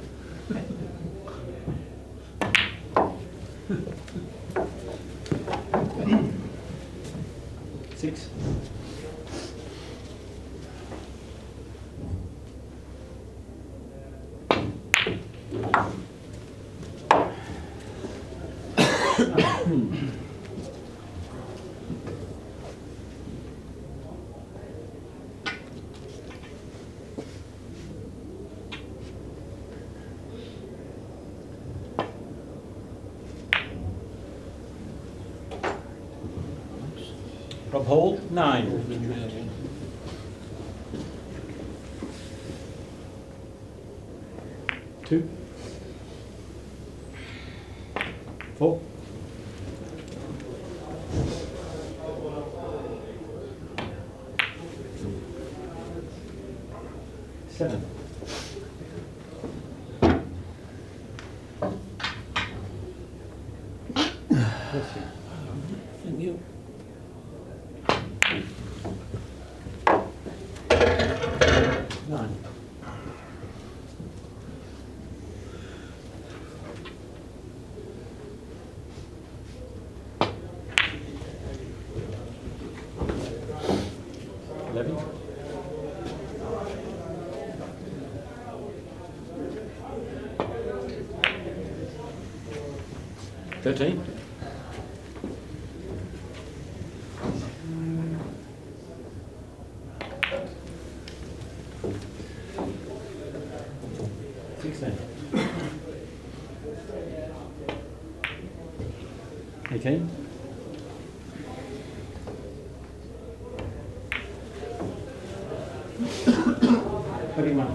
Six. Rob Hall, 9. Two. 4. 7. And you. 9. 11. 13. 14. 18. Thirty-one.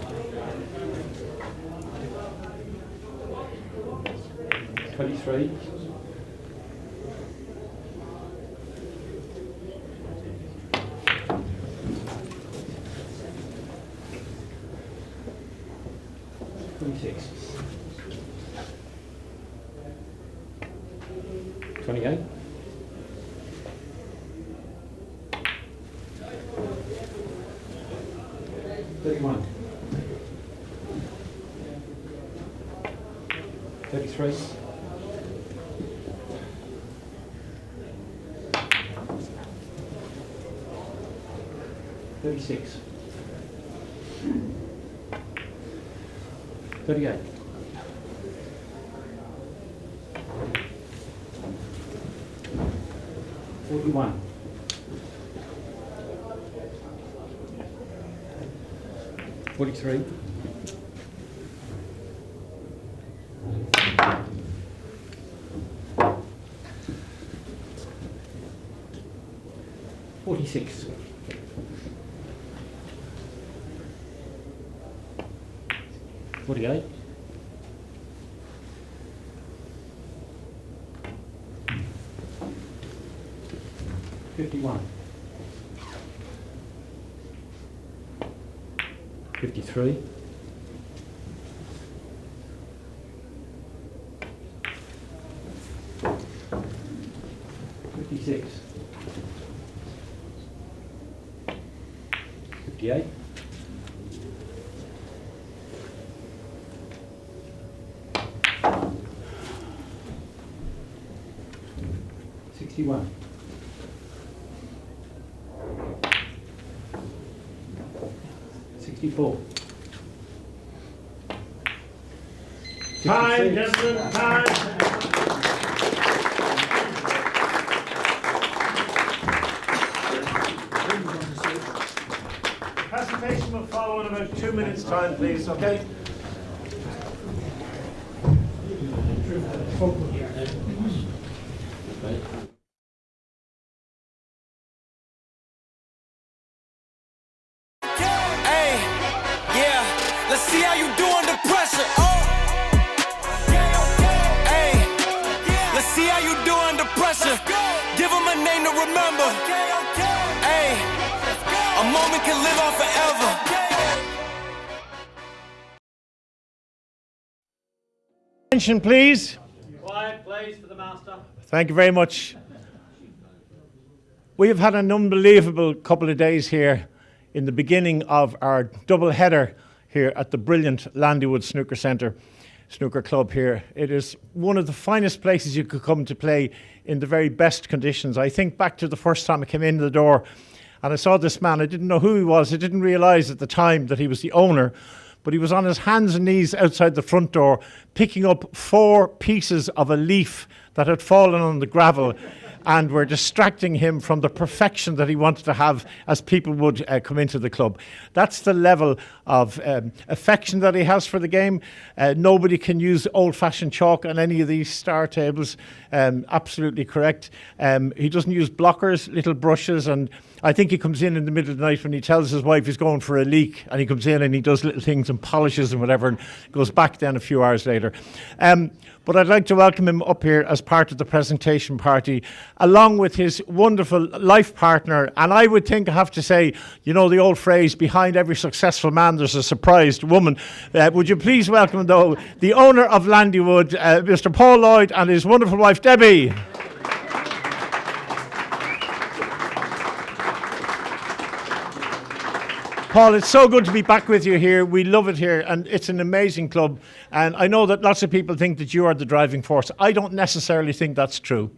23. 26. 28. 31. 33. 36. 38. 41. 43. 46. 48. 51. 53. 56. 58. 61. 64. Time, gentlemen, time. Presentation will follow in about 2 minutes' time, please, okay? Hey, yeah, let's see how you do under pressure. Hey, let's see how you do under pressure. Give them a name to remember. Hey, a moment can live on forever. Attention, please. Quiet, please, for the master. Thank you very much. We have had an unbelievable couple of days here in the beginning of our double header here at the brilliant Landywood Snooker Club here. It is one of the finest places you could come to play in the very best conditions. I think back to the first time I came in the door and I saw this man. I didn't know who he was. I didn't realise at the time that he was the owner, but he was on his hands and knees outside the front door picking up 4 pieces of a leaf that had fallen on the gravel and were distracting him from the perfection that he wanted to have as people would come into the club. That's the level of affection that he has for the game. Nobody can use old-fashioned chalk on any of these star tables. Absolutely correct. He doesn't use blockers, little brushes, and I think he comes in the middle of the night when he tells his wife he's going for a leak, and he comes in and he does little things and polishes and whatever and goes back then a few hours later. But I'd like to welcome him up here as part of the presentation party, along with his wonderful life partner. And I would think, I have to say, you know the old phrase, behind every successful man there's a surprised woman. Would you please welcome, though, the owner of Landywood, Mr. Paul Lloyd, and his wonderful wife, Debbie. Paul, it's so good to be back with you here. We love it here, and it's an amazing club. And I know that lots of people think that you are the driving force. I don't necessarily think that's true.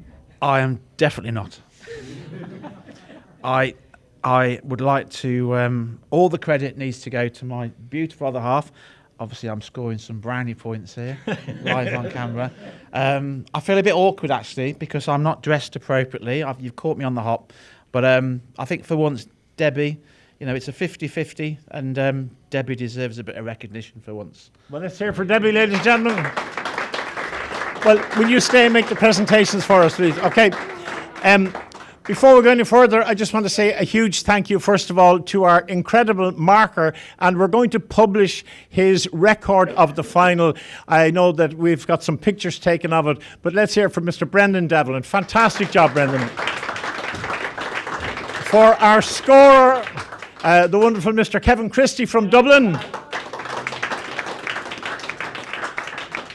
I am definitely not. I would like to, all the credit needs to go to my beautiful other half. Obviously, I'm scoring some brownie points here, live on camera. I feel a bit awkward, actually, because I'm not dressed appropriately. You've caught me on the hop. But I think for once, Debbie, you know, it's a 50-50, and Debbie deserves a bit of recognition for once. Well, let's hear for Debbie, ladies and gentlemen. Well, will you stay and make the presentations for us, please? Okay. Before we go any further, I just want to say a huge thank you, first of all, to our incredible marker, and we're going to publish his record of the final. I know that we've got some pictures taken of it, but let's hear from Mr. Brendan Devlin. Fantastic job, Brendan. For our scorer, the wonderful Mr. Kevin Christie from Dublin.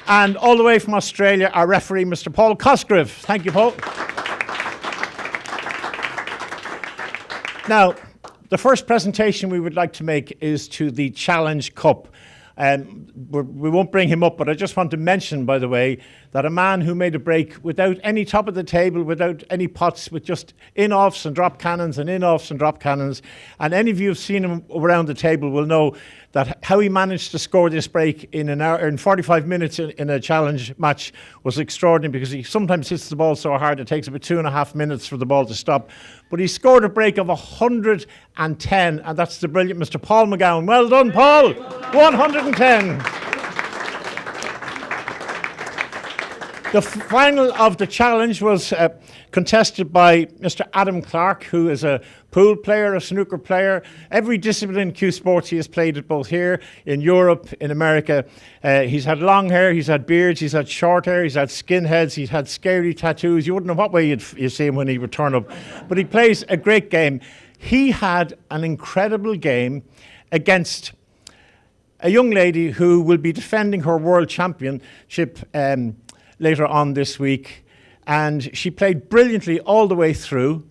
And all the way from Australia, our referee, Mr. Paul Cosgrave. Thank you, Paul. Now, the first presentation we would like to make is to the Challenge Cup. We won't bring him up, but I just want to mention, by the way, that a man who made a break without any top of the table, without any pots, with just in-offs and drop cannons and in-offs and drop cannons. And any of you who've seen him around the table will know that how he managed to score this break in an hour, in 45 minutes in a challenge match was extraordinary, because he sometimes hits the ball so hard it takes about 2.5 minutes for the ball to stop. But he scored a break of 110, and that's the brilliant Mr. Paul McGowan. Well done, Paul! 110. The final of the challenge was contested by Mr. Adam Clark, who is a pool player, a snooker player. Every discipline in Q Sports he has played it, both here, in Europe, in America. He's had long hair, he's had beards, he's had short hair, he's had skinheads, he's had scary tattoos. You wouldn't know what way you'd see him when he would turn up. But he plays a great game. He had an incredible game against a young lady who will be defending her world championship later on this week. And she played brilliantly all the way through.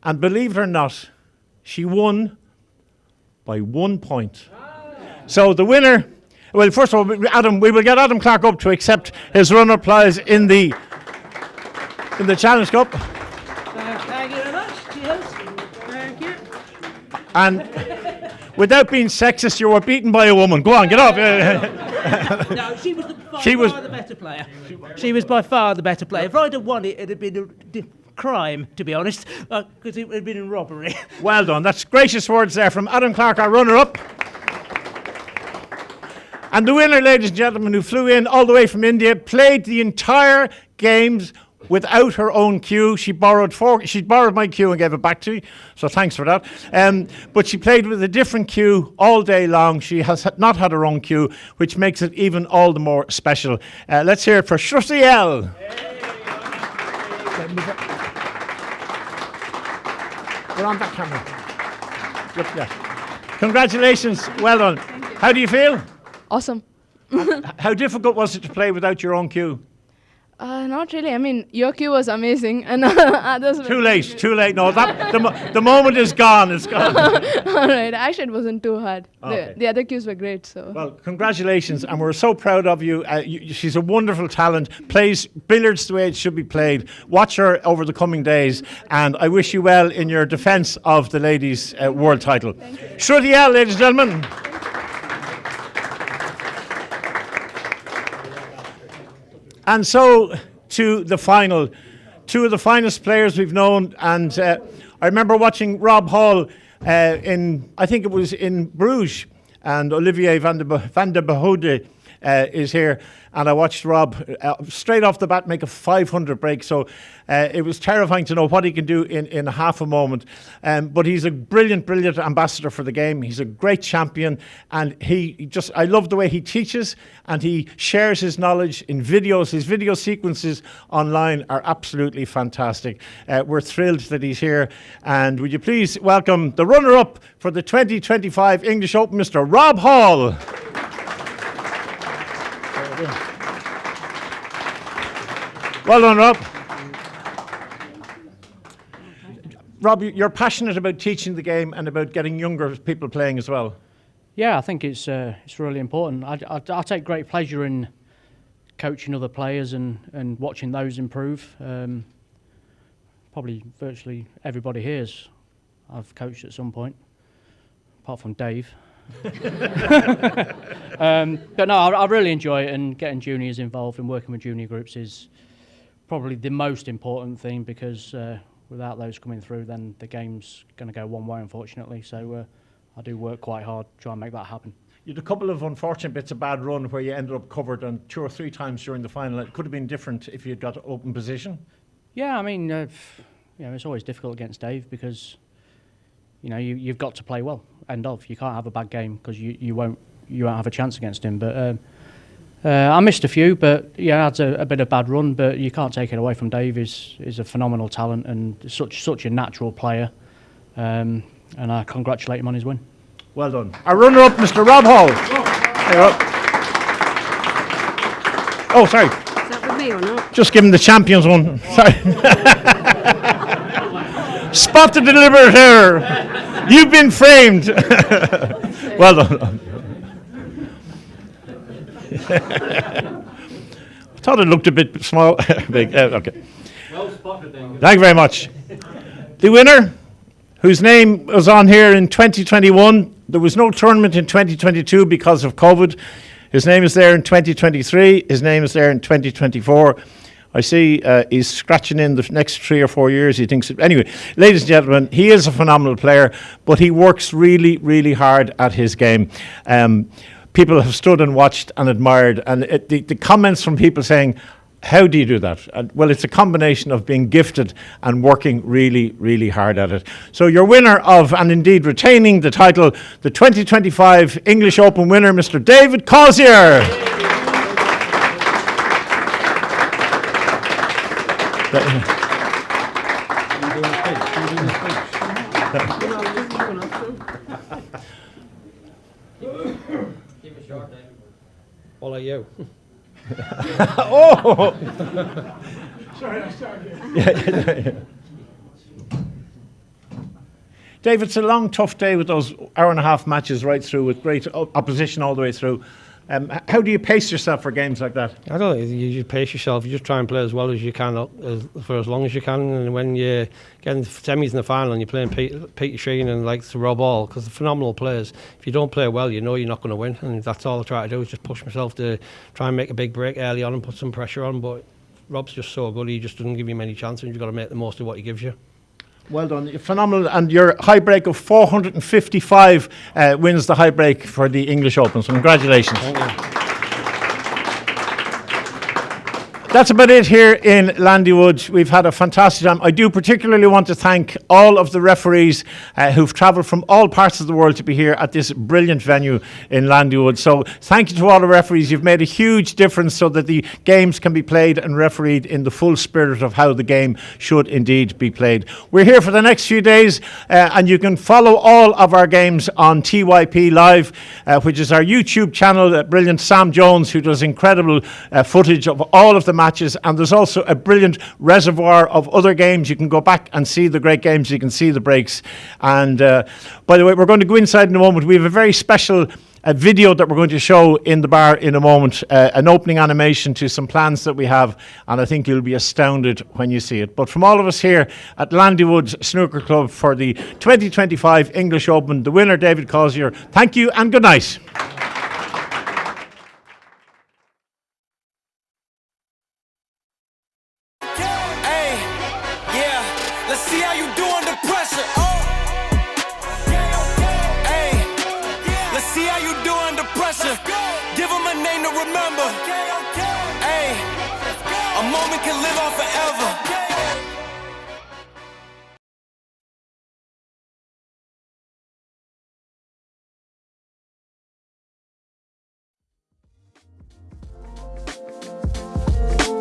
And believe it or not, she won by 1 point. So the winner, well, first of all, Adam, we will get Adam Clark up to accept his runner prize in the Challenge Cup. Thank you very much. Cheers. Thank you. And without being sexist, you were beaten by a woman. Go on, get up. No, she was by far the better player. She was by far the better player. If I'd have won it, it'd have been a crime, to be honest, because it would have been in robbery. Well done. That's gracious words there from Adam Clark, our runner-up. And the winner, ladies and gentlemen, who flew in all the way from India, played the entire games without her own cue. She borrowed my cue and gave it back to me, so thanks for that. But she played with a different cue all day long. She has not had her own cue, which makes it even all the more special. Let's hear it for Shruti L. We're on that camera. Look there. Congratulations. Well done. How do you feel? Awesome. How difficult was it to play without your own cue? Not really. I mean, your cue was amazing, and others were... Too late. No, the moment is gone. It's gone. All right. Actually, it wasn't too hard. Okay. The other cues were great, so... Well, congratulations, and we're so proud of you. She's a wonderful talent, plays billiards the way it should be played. Watch her over the coming days, and I wish you well in your defence of the ladies' world title. Thank you. Shruti L, ladies and gentlemen. And so to the final. Two of the finest players we've known, and I remember watching Rob Hall I think it was in Bruges, and Olivier van der Behode is here, and I watched Rob straight off the bat make a 500 break, so it was terrifying to know what he can do in half a moment. But he's a brilliant ambassador for the game. He's a great champion, and I love the way he teaches, and he shares his knowledge in videos. His video sequences online are absolutely fantastic. We're thrilled that he's here, and would you please welcome the runner-up for the 2025 English Open, Mr. Rob Hall. Well done, Rob. Rob, you're passionate about teaching the game and about getting younger people playing as well. Yeah, I think it's really important. I take great pleasure in coaching other players and watching those improve. Probably virtually everybody here's I've coached at some point, apart from Dave. But no, I really enjoy it, and getting juniors involved and working with junior groups is probably the most important thing, because without those coming through, then the game's going to go one way, unfortunately. So I do work quite hard to try and make that happen. You had a couple of unfortunate bits of bad run where you ended up covered on 2 or 3 times during the final. It could have been different if you'd got open position. Yeah, I mean, it's always difficult against Dave because, you've got to play well. End of. You can't have a bad game because you won't have a chance against him. But I missed a few, but yeah, had a bit of bad run. But you can't take it away from Dave. He's a phenomenal talent and such a natural player. And I congratulate him on his win. Well done. Our runner-up, Mr. Rob Hall. Oh, sorry. Is that with me or not? Just give him the champions one. Sorry. Spot the deliberate error. You've been framed. Well done. I thought it looked a bit small. Big. Okay. Well spotted then. Thank you very much. The winner, whose name was on here in 2021. There was no tournament in 2022 because of COVID. His name is there in 2023. His name is there in 2024. I see he's scratching in the next 3 or 4 years. He thinks. Anyway, ladies and gentlemen, he is a phenomenal player, but he works really, really hard at his game. People have stood and watched and admired, and the comments from people saying, how do you do that? Well, it's a combination of being gifted and working really, really hard at it. So your winner of, and indeed retaining the title, the 2025 English Open winner, Mr. David Causier. All of you. Oh! Sorry, I started. Yeah. Dave, it's a long, tough day with those hour-and-a-half matches right through with great opposition all the way through. How do you pace yourself for games like that? I don't know. You pace yourself. You just try and play as well as you can for as long as you can. And when you get in the semis in the final and you're playing Peter Sheen and Rob Hall, because they're phenomenal players, if you don't play well, you know you're not going to win. And that's all I try to do is just push myself to try and make a big break early on and put some pressure on. But Rob's just so good. He just doesn't give you many chances. You've got to make the most of what he gives you. Well done. You're phenomenal. And your high break of 455 wins the high break for the English Open. So congratulations. Thank you. That's about it here in Landywood. We've had a fantastic time. I do particularly want to thank all of the referees who've travelled from all parts of the world to be here at this brilliant venue in Landywood. So thank you to all the referees. You've made a huge difference so that the games can be played and refereed in the full spirit of how the game should indeed be played. We're here for the next few days and you can follow all of our games on TYP Live, which is our YouTube channel. Brilliant Sam Jones, who does incredible footage of all of the matches, and there's also a brilliant reservoir of other games. You can go back and see the great games. You can see the breaks. And by the way, we're going to go inside in a moment. We have a very special video that we're going to show in the bar in a moment, an opening animation to some plans that we have, and I think you'll be astounded when you see it. But from all of us here at Landywood Snooker Club for the 2025 English Open, the winner, David Causier, thank you and good night. Let's see how you do under pressure. Hey, let's see how you do under pressure. Give them a name to remember. Hey, a moment can live on forever.